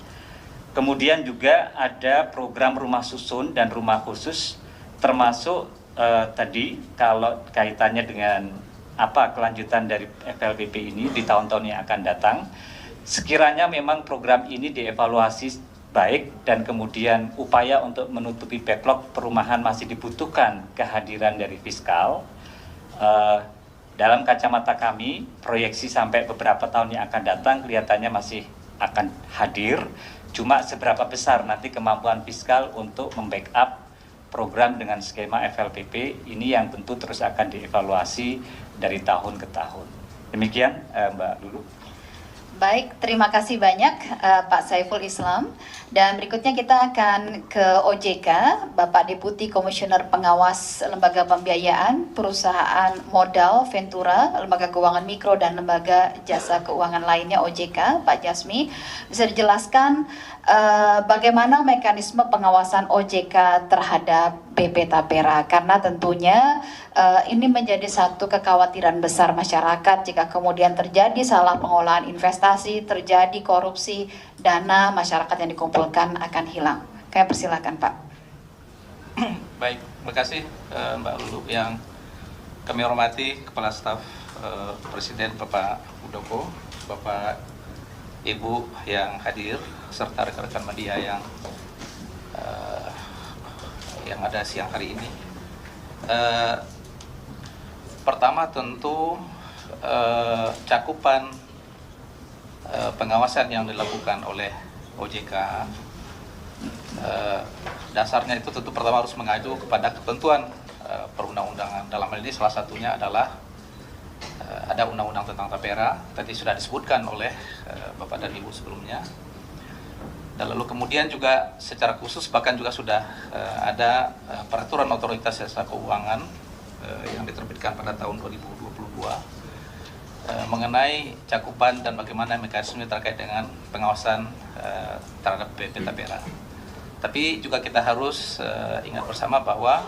Kemudian juga ada program rumah susun dan rumah khusus, termasuk tadi kalau kaitannya dengan apa kelanjutan dari FLPP ini di tahun-tahun yang akan datang. Sekiranya memang program ini dievaluasi baik dan kemudian upaya untuk menutupi backlog perumahan masih dibutuhkan kehadiran dari fiskal. Dalam kacamata kami, proyeksi sampai beberapa tahun yang akan datang kelihatannya masih akan hadir. Cuma seberapa besar nanti kemampuan fiskal untuk membackup program dengan skema FLPP ini yang tentu terus akan dievaluasi dari tahun ke tahun. Demikian Mbak Lulu. Baik, terima kasih banyak Pak Saiful Islam. Dan berikutnya kita akan ke OJK, Bapak Deputi Komisioner Pengawas Lembaga Pembiayaan, Perusahaan Modal Ventura, Lembaga Keuangan Mikro dan Lembaga Jasa Keuangan lainnya OJK, Pak Jasmi. Bisa dijelaskan bagaimana mekanisme pengawasan OJK terhadap BP Tapera, karena tentunya ini menjadi satu kekhawatiran besar masyarakat jika kemudian terjadi salah pengolahan investasi, terjadi korupsi, dana masyarakat yang dikumpulkan akan hilang. Kami persilakan Pak. Baik, terima kasih Mbak Lulu. Yang kami hormati Kepala Staf Presiden Bapak Muldoko, Bapak Ibu yang hadir, serta rekan-rekan media yang ada siang hari ini. Pertama tentu cakupan pengawasan yang dilakukan oleh OJK dasarnya itu tentu pertama harus mengacu kepada ketentuan perundang-undangan. Dalam hal ini salah satunya adalah ada undang-undang tentang Tapera, tadi sudah disebutkan oleh Bapak dan Ibu sebelumnya. Dan lalu kemudian juga secara khusus bahkan juga sudah ada peraturan otoritas jasa keuangan yang diterbitkan pada tahun 2022 mengenai cakupan dan bagaimana mekanisme terkait dengan pengawasan terhadap BP Tapera. Tapi juga kita harus ingat bersama bahwa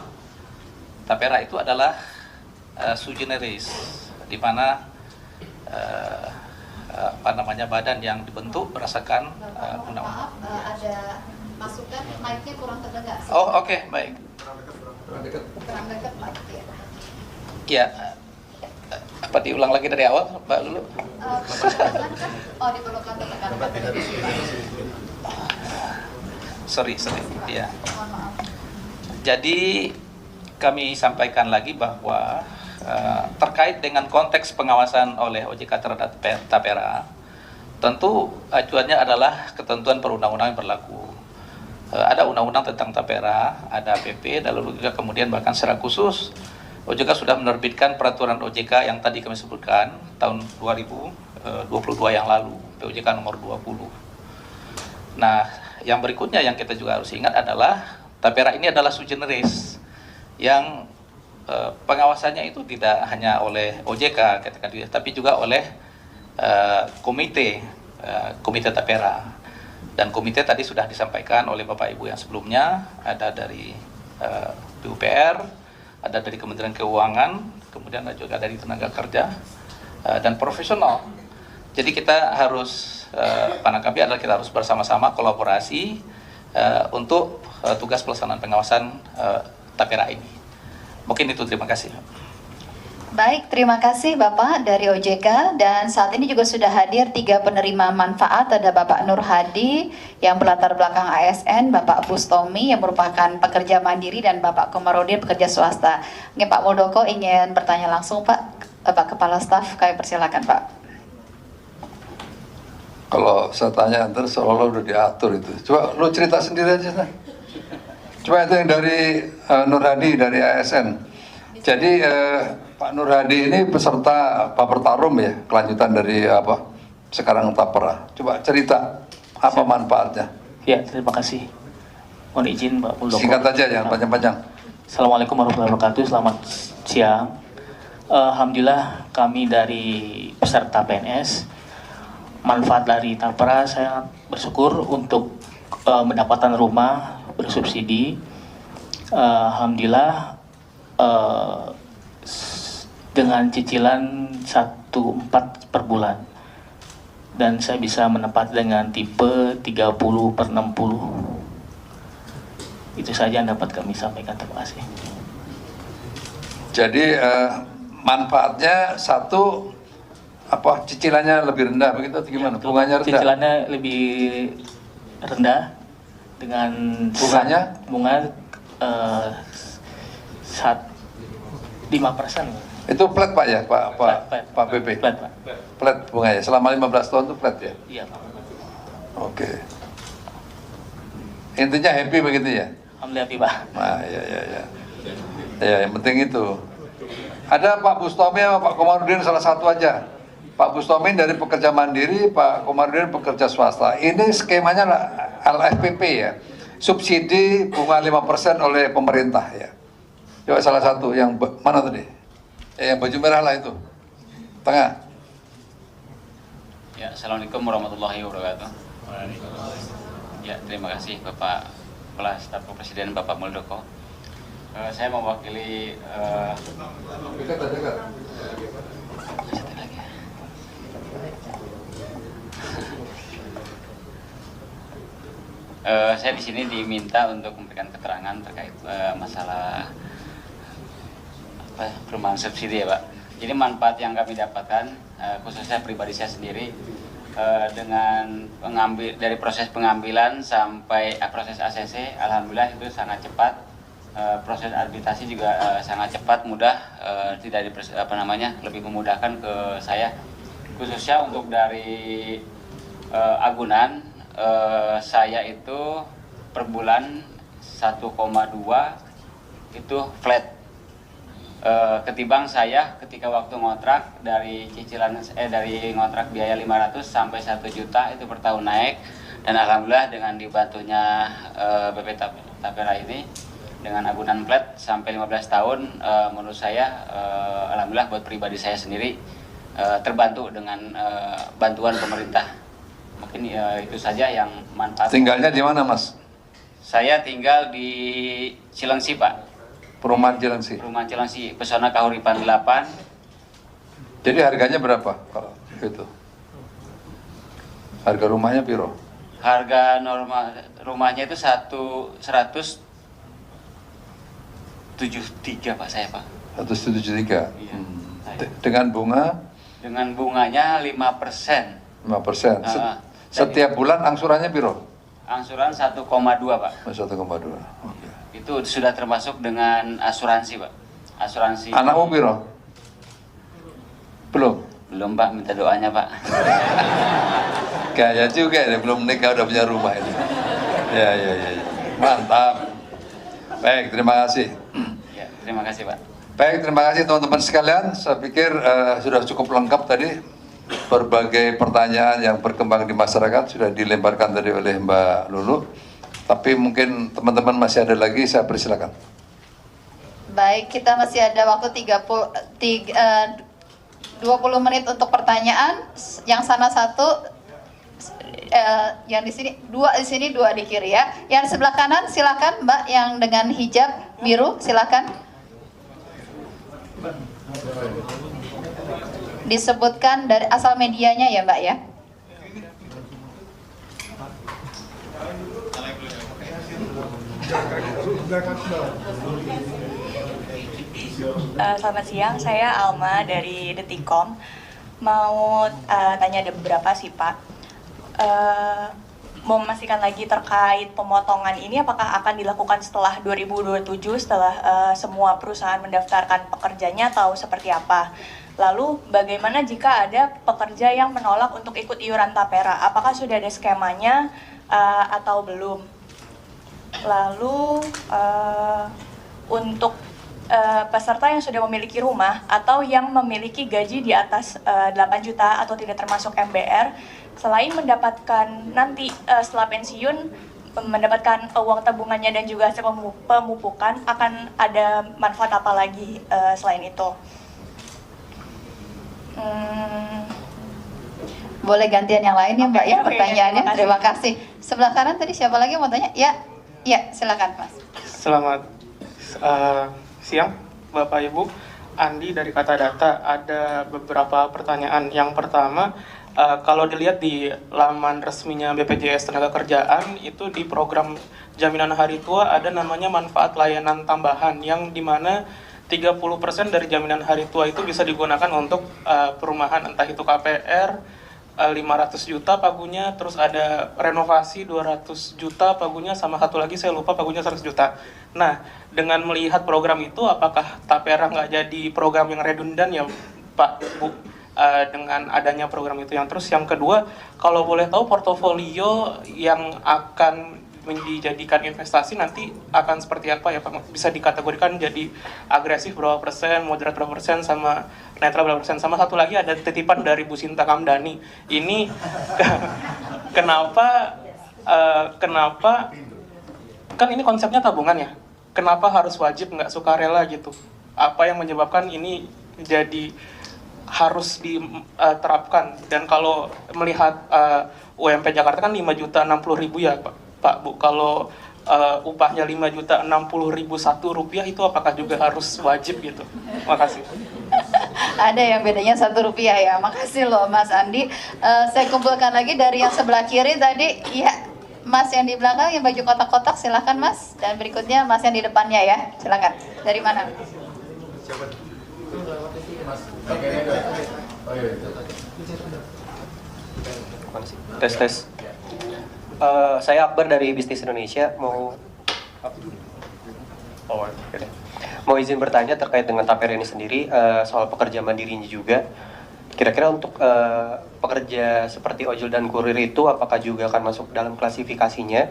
Tapera itu adalah sui generis, di mana badan yang dibentuk berdasarkan undang-undang. Ada masukan, mic-nya kurang terdengar. Oh, oke, baik. Kurang dekat mic. Ya, apa diulang lagi dari awal, Mbak Lulu? Oh, diperlukan tekan. Sorry, ya. Mohon maaf. Jadi kami sampaikan lagi bahwa terkait dengan konteks pengawasan oleh OJK terhadap Tapera, tentu acuannya adalah ketentuan perundang-undangan yang berlaku. Ada undang-undang tentang Tapera, ada PP, dan lalu juga kemudian bahkan secara khusus OJK sudah menerbitkan peraturan OJK yang tadi kami sebutkan tahun 2022 yang lalu, POJK nomor 20. Nah, yang berikutnya yang kita juga harus ingat adalah Tapera ini adalah sui generis yang pengawasannya itu tidak hanya oleh OJK tapi juga oleh komite Tapera. Dan komite tadi sudah disampaikan oleh Bapak Ibu yang sebelumnya, ada dari PUPR, ada dari Kementerian Keuangan, kemudian ada juga dari tenaga kerja dan profesional. Jadi kita harus, pandangan kami adalah kita harus bersama-sama kolaborasi untuk tugas pelaksanaan pengawasan Tapera ini. Mungkin itu, terima kasih. Baik, terima kasih Bapak dari OJK, dan saat ini juga sudah hadir 3 penerima manfaat. Ada Bapak Nur Hadi yang berlatar belakang ASN, Bapak Bustomi yang merupakan pekerja mandiri, dan Bapak Komarudin pekerja swasta. Mungkin Pak Muldoko ingin bertanya langsung Pak, Bapak Kepala Staf, kami persilakan Pak. Kalau saya tanya ntar seolah-olah udah diatur itu. Coba lu cerita sendiri aja. Nah. Coba itu yang dari Nur Hadi dari ASN. Jadi Pak Nur Hadi ini peserta Baper Tarum ya, kelanjutan dari apa? Sekarang Tapera. Coba cerita apa manfaatnya? Ya, terima kasih. Mohon izin Pak Muldoko. Singkat aja, jangan panjang-panjang. Assalamualaikum warahmatullahi wabarakatuh. Selamat siang. Alhamdulillah kami dari peserta PNS, manfaat dari Tapera, saya bersyukur untuk mendapatkan rumah bersubsidi. Alhamdulillah dengan cicilan 1,4 per bulan, dan saya bisa menempati dengan tipe 30/60. Itu saja yang dapat kami sampaikan. Terima kasih. Jadi manfaatnya satu, apa, cicilannya lebih rendah begitu atau gimana? Bunganya rendah? Cicilannya lebih rendah dengan Bunganya? bunga 5%. Itu flat Pak ya, Pak PP? Flat, Pak. Flat bunganya, selama 15 tahun itu flat ya? Iya, Pak. Oke. Intinya happy begitu ya? Alhamdulillah, Pak. Nah, ya. Ya, yang penting itu. Ada Pak Bustomi sama Pak Komarudin, salah satu aja. Pak Bustomi dari pekerja mandiri, Pak Komarudin pekerja swasta. Ini skemanya LFPP ya. Subsidi bunga 5% oleh pemerintah ya. Coba salah satu yang mana tadi? Yang baju merah lah itu. Tengah. Ya, Assalamualaikum warahmatullahi wabarakatuh. Ya, terima kasih Bapak Kepala Staf Presiden Bapak Muldoko. Saya mewakili Dekat. saya di sini diminta untuk memberikan keterangan terkait masalah perumahan subsidi ya Pak. Jadi manfaat yang kami dapatkan, khususnya pribadi saya sendiri, dengan dari proses pengambilan sampai proses ACC, alhamdulillah itu sangat cepat. Proses administrasi juga sangat cepat, mudah, tidak lebih memudahkan ke saya. Khususnya untuk dari agunan, saya itu per bulan 1,2 itu flat. Ketimbang saya ketika waktu ngontrak dari cicilan dari ngontrak biaya 500 sampai 1 juta itu per tahun naik, dan alhamdulillah dengan dibantunya BP Tapera ini dengan agunan flat sampai 15 tahun, menurut saya alhamdulillah buat pribadi saya sendiri terbantu dengan bantuan pemerintah. Mungkin itu saja yang manfaat. Tinggalnya di mana Mas? Saya tinggal di Cilengsi Pak. Perumahan Cilengsi. Perumahan Cilengsi, Pesona Kahuripan 8. Jadi harganya berapa kalau itu? Harga rumahnya piro? Harga normal rumahnya itu 173 Pak saya Pak. 173. Iya. Dengan bunga? Dengan bunganya 5%. 5%. Setiap bulan angsurannya piro? Angsuran 1,2 Pak. 1,2. Oke. Itu sudah termasuk dengan asuransi Pak. Asuransi. Anakmu piro? Belum. Belum Pak, minta doanya Pak. Kaya juga ya, belum nikah udah punya rumah ini. Ya. Mantap. Baik, terima kasih. Ya, terima kasih Pak. Baik, terima kasih teman-teman sekalian. Saya pikir sudah cukup lengkap tadi. Berbagai pertanyaan yang berkembang di masyarakat sudah dilemparkan tadi oleh Mbak Lulu. Tapi mungkin teman-teman masih ada lagi, saya persilakan. Baik, kita masih ada waktu 20 menit untuk pertanyaan. Yang sana satu, yang di sini dua, di sini dua di kiri ya. Yang sebelah kanan silakan Mbak yang dengan hijab biru, silakan. Disebutkan dari asal medianya ya Mbak ya. Selamat siang, saya Alma dari Detikkom. Mau tanya ada beberapa sih Pak. Mau memastikan lagi terkait pemotongan ini apakah akan dilakukan setelah 2027 setelah semua perusahaan mendaftarkan pekerjanya atau seperti apa? Lalu bagaimana jika ada pekerja yang menolak untuk ikut iuran tapera? Apakah sudah ada skemanya atau belum? Lalu untuk peserta yang sudah memiliki rumah atau yang memiliki gaji di atas 8 juta atau tidak termasuk MBR, selain mendapatkan nanti setelah pensiun mendapatkan uang tabungannya dan juga hasil pemupukan, akan ada manfaat apa lagi selain itu? Boleh gantian yang lain ya Mbak ya pertanyaannya. terima Terima kasih. Sebelah kanan tadi siapa lagi mau tanya? Ya silakan Mas. Selamat siang Bapak Ibu, Andi dari Kata Data. Ada beberapa pertanyaan. Yang pertama, kalau dilihat di laman resminya BPJS Tenagakerjaan itu di program jaminan hari tua ada namanya manfaat layanan tambahan yang dimana 30% dari jaminan hari tua itu bisa digunakan untuk perumahan, entah itu KPR 500 juta pagunya, terus ada renovasi 200 juta pagunya, sama satu lagi saya lupa pagunya 100 juta. Nah, dengan melihat program itu, apakah Tapera nggak jadi program yang redundan ya Pak, Bu, dengan adanya program itu? Yang terus yang kedua, kalau boleh tahu portofolio yang akan dijadikan investasi nanti akan seperti apa ya Pak? Bisa dikategorikan jadi agresif berapa persen, moderat berapa persen, sama netral berapa persen? Sama satu lagi ada titipan dari Bu Sinta Kamdani. Ini kenapa kan ini konsepnya tabungan ya? Kenapa harus wajib, nggak sukarela gitu? Apa yang menyebabkan ini jadi harus diterapkan? Dan kalau melihat UMP Jakarta kan 5.060.000 ya Pak Bu, kalau upahnya 5.060.000 Rp1 itu apakah juga harus wajib gitu? Makasih. Ada yang bedanya Rp1 ya. Makasih loh Mas Andi. Saya kumpulkan lagi dari yang sebelah kiri tadi. Ya, Mas yang di belakang yang baju kotak-kotak silakan Mas. Dan berikutnya Mas yang di depannya ya. Silakan. Dari mana? Tes. Saya Akbar dari Bisnis Indonesia, mau izin bertanya terkait dengan Tapera ini sendiri, soal pekerja mandirinya juga. Kira-kira untuk pekerja seperti ojol dan kurir itu apakah juga akan masuk dalam klasifikasinya?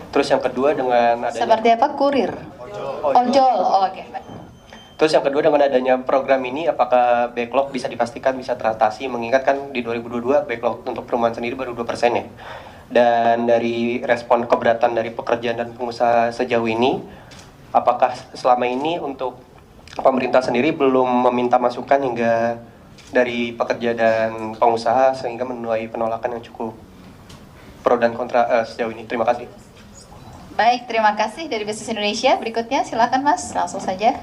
Terus yang kedua dengan adanya Seperti apa? Kurir? Ojol. Oh, oke. Terus yang kedua dengan adanya program ini, apakah backlog bisa dipastikan bisa teratasi, mengingat kan di 2022 backlog untuk perumahan sendiri baru 2% ya. Dan dari respon keberatan dari pekerja dan pengusaha sejauh ini, apakah selama ini untuk pemerintah sendiri belum meminta masukan hingga dari pekerja dan pengusaha sehingga menuai penolakan yang cukup pro dan kontra sejauh ini? Terima kasih. Baik, terima kasih dari Bisnis Indonesia. Berikutnya silakan Mas, langsung saja.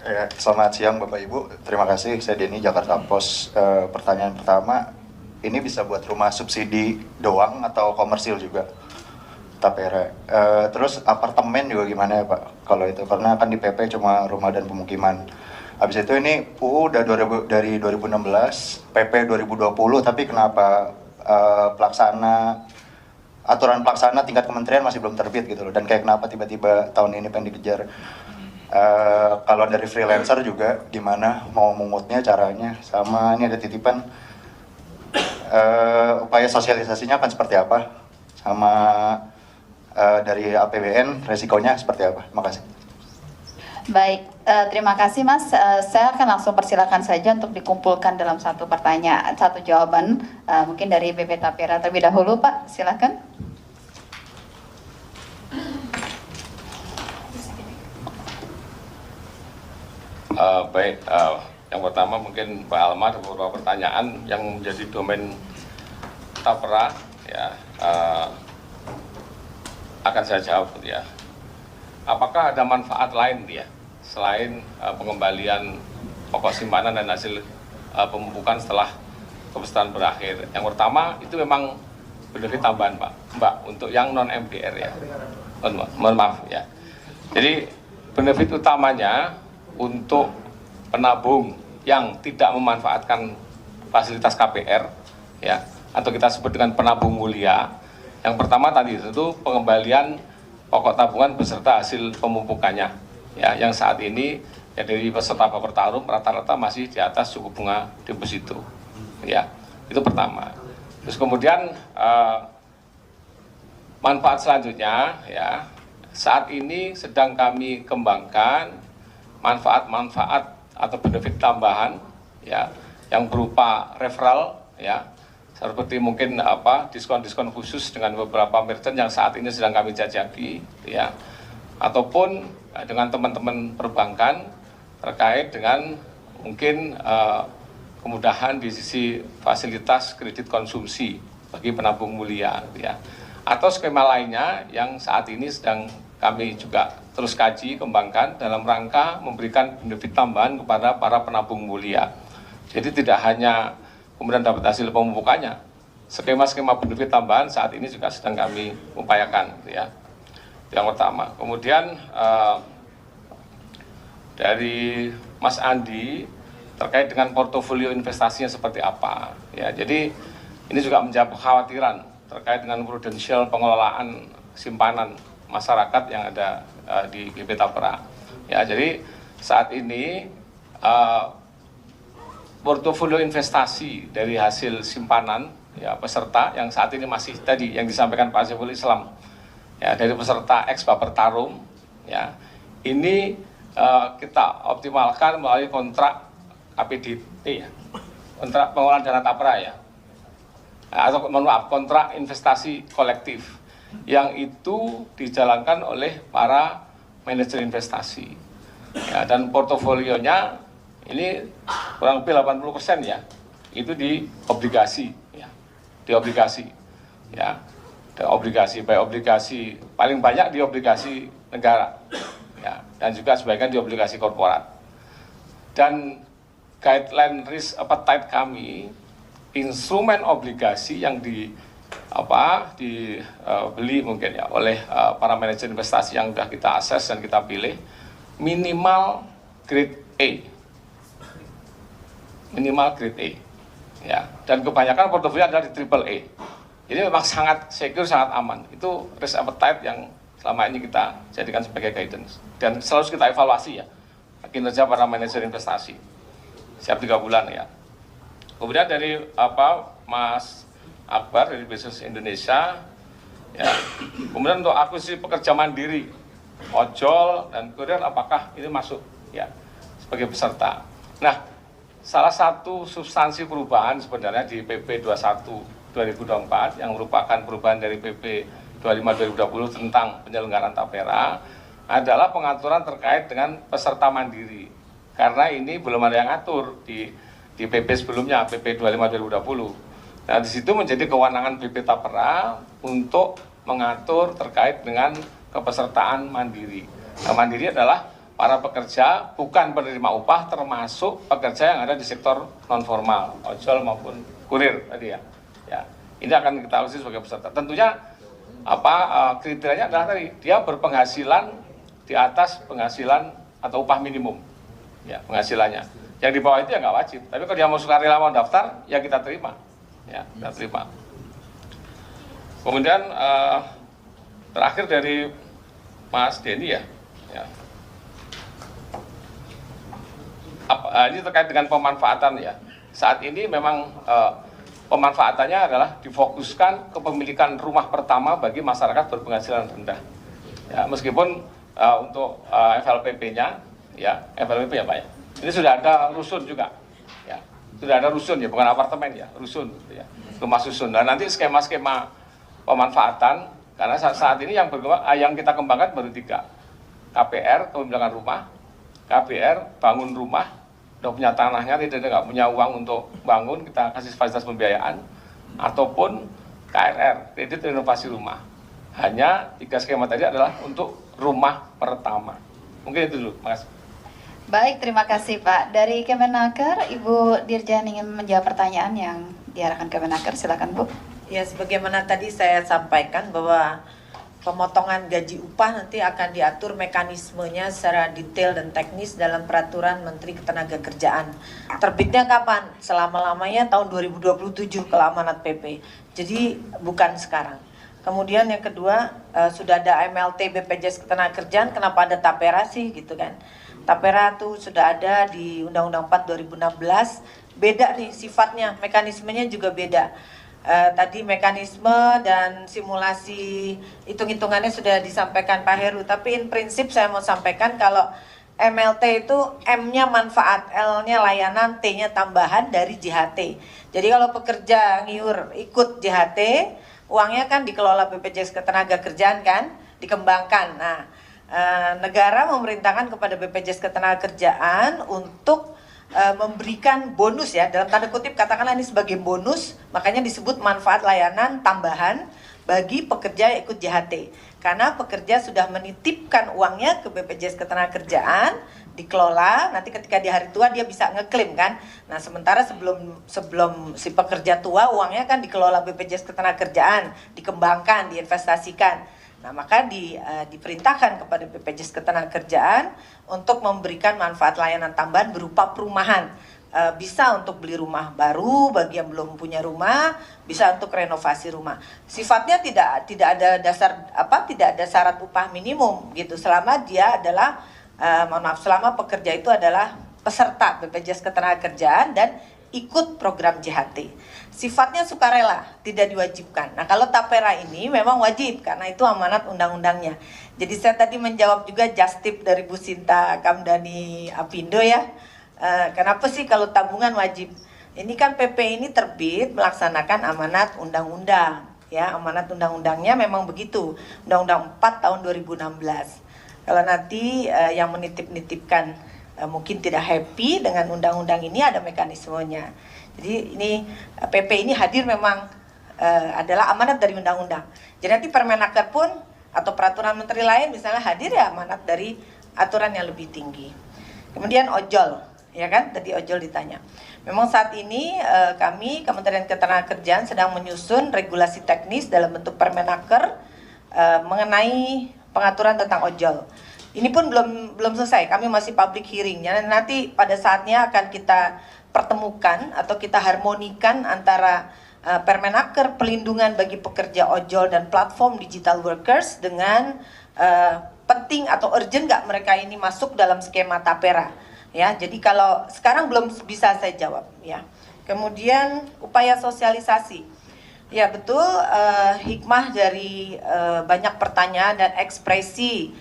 Ya, selamat siang Bapak Ibu, terima kasih. Saya Denny, Jakarta Post. Pertanyaan pertama, ini bisa buat rumah subsidi doang atau komersil juga Tapera? Terus apartemen juga gimana ya Pak kalau itu, karena kan di PP cuma rumah dan pemukiman. Habis itu ini UU udah dari 2016, PP 2020, tapi kenapa aturan pelaksana tingkat kementerian masih belum terbit gitu loh, dan kayak kenapa tiba-tiba tahun ini pengen dikejar? Kalau dari freelancer juga gimana mau mengutnya caranya, sama ini ada titipan upaya sosialisasinya akan seperti apa, sama dari APBN resikonya seperti apa? Terima kasih. Baik, terima kasih Mas. Saya akan langsung persilakan saja untuk dikumpulkan dalam satu pertanyaan, satu jawaban. Mungkin dari BP Tapera terlebih dahulu Pak, silakan. Baik, yang pertama mungkin Pak Alma ada beberapa pertanyaan yang menjadi domain Tapera ya, akan saya jawab ya. Apakah ada manfaat lain ya selain pengembalian pokok simpanan dan hasil pemupukan setelah kepesertaan berakhir? Yang pertama itu memang benefit tambahan Mbak untuk yang non MBR ya. Mohon maaf ya. Jadi benefit utamanya untuk penabung yang tidak memanfaatkan fasilitas KPR, ya, atau kita sebut dengan penabung mulia. Yang pertama tadi tentu pengembalian pokok tabungan beserta hasil pemupukannya, ya, yang saat ini ya dari peserta Baper Tarum rata-rata masih di atas suku bunga deposito, ya, itu pertama. Terus kemudian manfaat selanjutnya, ya, saat ini sedang kami kembangkan manfaat-manfaat atau benefit tambahan, ya, yang berupa referral, ya, seperti mungkin diskon-diskon khusus dengan beberapa merchant yang saat ini sedang kami jajaki, ya, ataupun dengan teman-teman perbankan terkait dengan mungkin kemudahan di sisi fasilitas kredit konsumsi bagi penabung mulia, ya, atau skema lainnya yang saat ini sedang kami juga terus kaji, kembangkan dalam rangka memberikan benefit tambahan kepada para penabung mulia. Jadi tidak hanya kemudian dapat hasil pemupukannya, skema-skema benefit tambahan saat ini juga sedang kami upayakan, ya. Yang pertama. Kemudian dari Mas Andi terkait dengan portofolio investasinya seperti apa, ya. Jadi ini juga menjawab kekhawatiran terkait dengan prudensial pengelolaan simpanan masyarakat yang ada di BP Tapera. Ya, jadi saat ini portofolio investasi dari hasil simpanan, ya, peserta yang saat ini masih tadi yang disampaikan Pak Saiful Islam, ya, dari peserta ex Baper Tarum, ya, ini kita optimalkan melalui kontrak APDT, ya, kontrak pengelolaan dana Tapera, ya, atau mohon maaf, kontrak investasi kolektif yang itu dijalankan oleh para manajer investasi, ya, dan portofolionya ini kurang lebih 80% ya, itu di obligasi, ya, di obligasi, ya, dan obligasi, baik obligasi paling banyak di obligasi negara, ya, dan juga sebagian di obligasi korporat. Dan guideline risk appetite kami, instrumen obligasi yang dibeli mungkin ya oleh para manajer investasi yang sudah kita akses dan kita pilih minimal grade A, minimal grade A, ya, dan kebanyakan portofolio adalah di triple A. Jadi memang sangat secure, sangat aman. Itu risk appetite yang selama ini kita jadikan sebagai guidance dan selalu kita evaluasi, ya, kinerja para manajer investasi setiap 3 bulan, ya. Kemudian dari Mas Akbar dari Business Indonesia, ya, kemudian untuk akuisisi pekerja mandiri, ojol dan kurir, apakah ini masuk, ya, sebagai peserta? Nah, salah satu substansi perubahan sebenarnya di PP 21/2024 yang merupakan perubahan dari PP 25/2020 tentang penyelenggaraan Tapera adalah pengaturan terkait dengan peserta mandiri. Karena ini belum ada yang ngatur di PP sebelumnya, PP 25/2020. Nah, di situ menjadi kewenangan BP Tapera untuk mengatur terkait dengan kepesertaan mandiri. Nah, mandiri adalah para pekerja bukan penerima upah, termasuk pekerja yang ada di sektor non formal, ojol maupun kurir tadi, ya. Ya, ini akan kita uji sebagai peserta. Tentunya kriterianya adalah tadi dia berpenghasilan di atas penghasilan atau upah minimum, ya, penghasilannya. Yang di bawah itu ya nggak wajib. Tapi kalau dia mau sukarela mau daftar, ya kita terima, ya, kita terima. Kemudian terakhir dari Mas Denny, ya. Ini terkait dengan pemanfaatan, ya. Saat ini memang pemanfaatannya adalah difokuskan kepemilikan rumah pertama bagi masyarakat berpenghasilan rendah. Ya, meskipun untuk FLPP-nya, ya, FLPP ya Pak, ya. Ini sudah ada rusun juga, ya. Sudah ada rusun, ya, bukan apartemen, ya, rusun, ya, rumah susun. Dan nanti skema-skema pemanfaatan, karena saat ini yang kita kembangkan baru 3, KPR kepemilikan rumah, KPR bangun rumah, udah punya tanahnya, tidak punya uang untuk bangun, kita kasih fasilitas pembiayaan, ataupun KRR, kredit renovasi rumah. Hanya 3 skema tadi adalah untuk rumah pertama. Mungkin itu dulu, makasih. Baik, terima kasih Pak. Dari Kemenaker, Ibu Dirjen ingin menjawab pertanyaan yang diarahkan Kemenaker, silakan Bu. Ya, sebagaimana tadi saya sampaikan bahwa pemotongan gaji upah nanti akan diatur mekanismenya secara detail dan teknis dalam peraturan Menteri Ketenagakerjaan. Terbitnya kapan? Selama-lamanya tahun 2027 kalau amanat PP. Jadi bukan sekarang. Kemudian yang kedua, sudah ada MLT BPJS Ketenagakerjaan, kenapa ada tapera sih gitu kan? Tapera tuh sudah ada di Undang-Undang 4 2016, beda nih sifatnya, mekanismenya juga beda. Tadi mekanisme dan simulasi hitung-hitungannya sudah disampaikan Pak Heru, tapi in prinsip saya mau sampaikan kalau MLT itu M-nya manfaat, L-nya layanan, T-nya tambahan dari JHT. Jadi kalau pekerja ngiur ikut JHT, uangnya kan dikelola BPJS Ketenagakerjaan kan, dikembangkan. Nah, negara memerintahkan kepada BPJS Ketenagakerjaan untuk memberikan bonus ya, dalam tanda kutip katakanlah ini sebagai bonus, makanya disebut manfaat layanan tambahan bagi pekerja yang ikut JHT. Karena pekerja sudah menitipkan uangnya ke BPJS Ketenagakerjaan, dikelola, nanti ketika di hari tua dia bisa ngeklaim kan. Nah, sementara sebelum si pekerja tua uangnya kan dikelola BPJS Ketenagakerjaan, dikembangkan, diinvestasikan. Nah, maka diperintahkan kepada BPJS Ketenagakerjaan untuk memberikan manfaat layanan tambahan berupa perumahan. Bisa untuk beli rumah baru bagi yang belum punya rumah, bisa untuk renovasi rumah. Sifatnya tidak ada tidak ada syarat upah minimum gitu, selama dia adalah selama pekerja itu adalah peserta BPJS Ketenagakerjaan dan ikut program JHT. Sifatnya sukarela, tidak diwajibkan. Nah, kalau tapera ini memang wajib karena itu amanat undang-undangnya. Jadi saya tadi menjawab juga just tip dari Bu Sinta Kamdani Apindo ya. Kenapa sih kalau tabungan wajib? Ini kan PP ini terbit melaksanakan amanat undang-undang. Ya, amanat undang-undangnya memang begitu. Undang-undang 4 tahun 2016. Kalau nanti yang menitip-nitipkan mungkin tidak happy dengan undang-undang ini, ada mekanismenya. Jadi ini PP ini hadir memang adalah amanat dari undang-undang. Jadi nanti Permenaker pun atau peraturan menteri lain misalnya hadir ya amanat dari aturan yang lebih tinggi. Kemudian ojol, ya kan? Tadi ojol ditanya. Memang saat ini kami Kementerian Ketenagakerjaan sedang menyusun regulasi teknis dalam bentuk Permenaker mengenai pengaturan tentang ojol. Ini pun belum selesai, kami masih public hearing. Nanti pada saatnya akan kita pertemukan atau kita harmonikan antara Permenaker pelindungan bagi pekerja ojol dan platform digital workers dengan penting atau urgent nggak mereka ini masuk dalam skema tapera. Ya, jadi kalau sekarang belum bisa saya jawab. Ya. Kemudian upaya sosialisasi. Ya betul, hikmah dari banyak pertanyaan dan ekspresi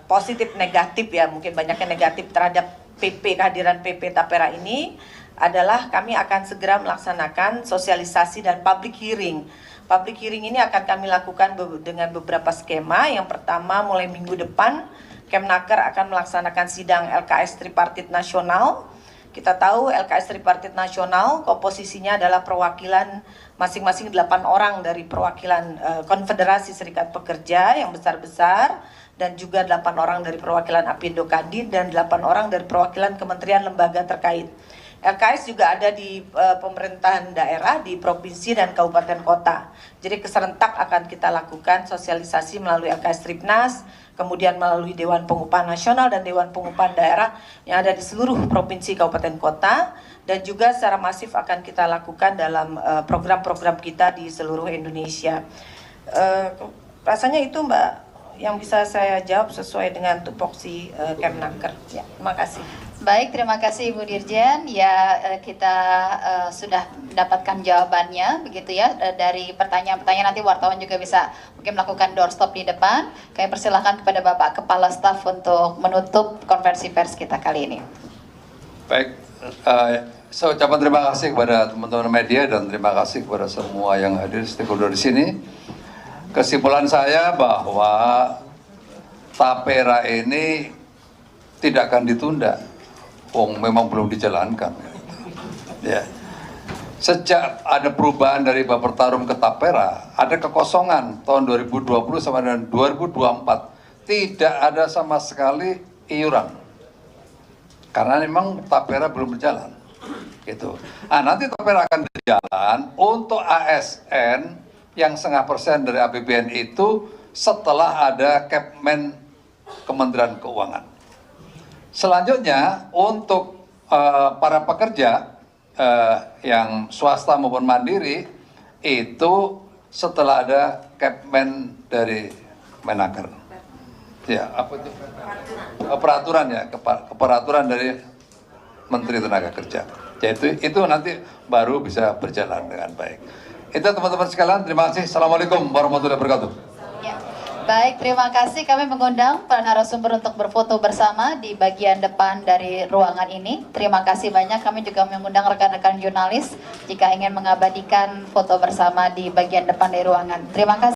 positif negatif ya, mungkin banyaknya negatif terhadap PP, kehadiran PP Tapera ini adalah kami akan segera melaksanakan sosialisasi dan public hearing. Public hearing ini akan kami lakukan dengan beberapa skema. Yang pertama, mulai minggu depan Kemnaker akan melaksanakan sidang LKS Tripartit Nasional. Kita tahu LKS Tripartit Nasional komposisinya adalah perwakilan masing-masing 8 orang dari perwakilan Konfederasi Serikat Pekerja yang besar-besar, dan juga 8 orang dari perwakilan Apindo Kadin dan 8 orang dari perwakilan kementerian lembaga terkait. LKS juga ada di pemerintahan daerah, di provinsi dan kabupaten kota. Jadi keserentak akan kita lakukan sosialisasi melalui LKS Tripnas, kemudian melalui Dewan Pengupahan Nasional dan Dewan Pengupahan Daerah yang ada di seluruh provinsi kabupaten kota, dan juga secara masif akan kita lakukan dalam program-program kita di seluruh Indonesia. Rasanya itu Mbak yang bisa saya jawab sesuai dengan tupoksi Kemnaker. Ya, terima kasih. Baik, terima kasih Ibu Dirjen. Ya, kita sudah mendapatkan jawabannya begitu ya dari pertanyaan-pertanyaan. Nanti wartawan juga bisa mungkin melakukan doorstop di depan. Kami persilahkan kepada Bapak Kepala Staf untuk menutup konferensi pers kita kali ini. Baik, saya ucapkan terima kasih kepada teman-teman media dan terima kasih kepada semua yang hadir stakeholder di sini. Kesimpulan saya bahwa Tapera ini tidak akan ditunda, memang belum dijalankan. Ya. Sejak ada perubahan dari Baper Tarum ke Tapera, ada kekosongan tahun 2020 sampai dengan 2024, tidak ada sama sekali iuran, karena memang Tapera belum berjalan. Gitu. Nah, nanti Tapera akan berjalan untuk ASN. yang 0,5% dari APBN itu setelah ada Kepmen Kementerian Keuangan. Selanjutnya untuk para pekerja yang swasta maupun mandiri itu setelah ada Kepmen dari Menaker. Ya, apa itu? Peraturan ya, peraturan dari Menteri Tenaga Kerja. Yaitu itu nanti baru bisa berjalan dengan baik. Itu teman-teman sekalian, terima kasih. Assalamualaikum warahmatullahi wabarakatuh. Ya. Baik, terima kasih. Kami mengundang para narasumber untuk berfoto bersama di bagian depan dari ruangan ini. Terima kasih banyak. Kami juga mengundang rekan-rekan jurnalis jika ingin mengabadikan foto bersama di bagian depan dari ruangan. Terima kasih.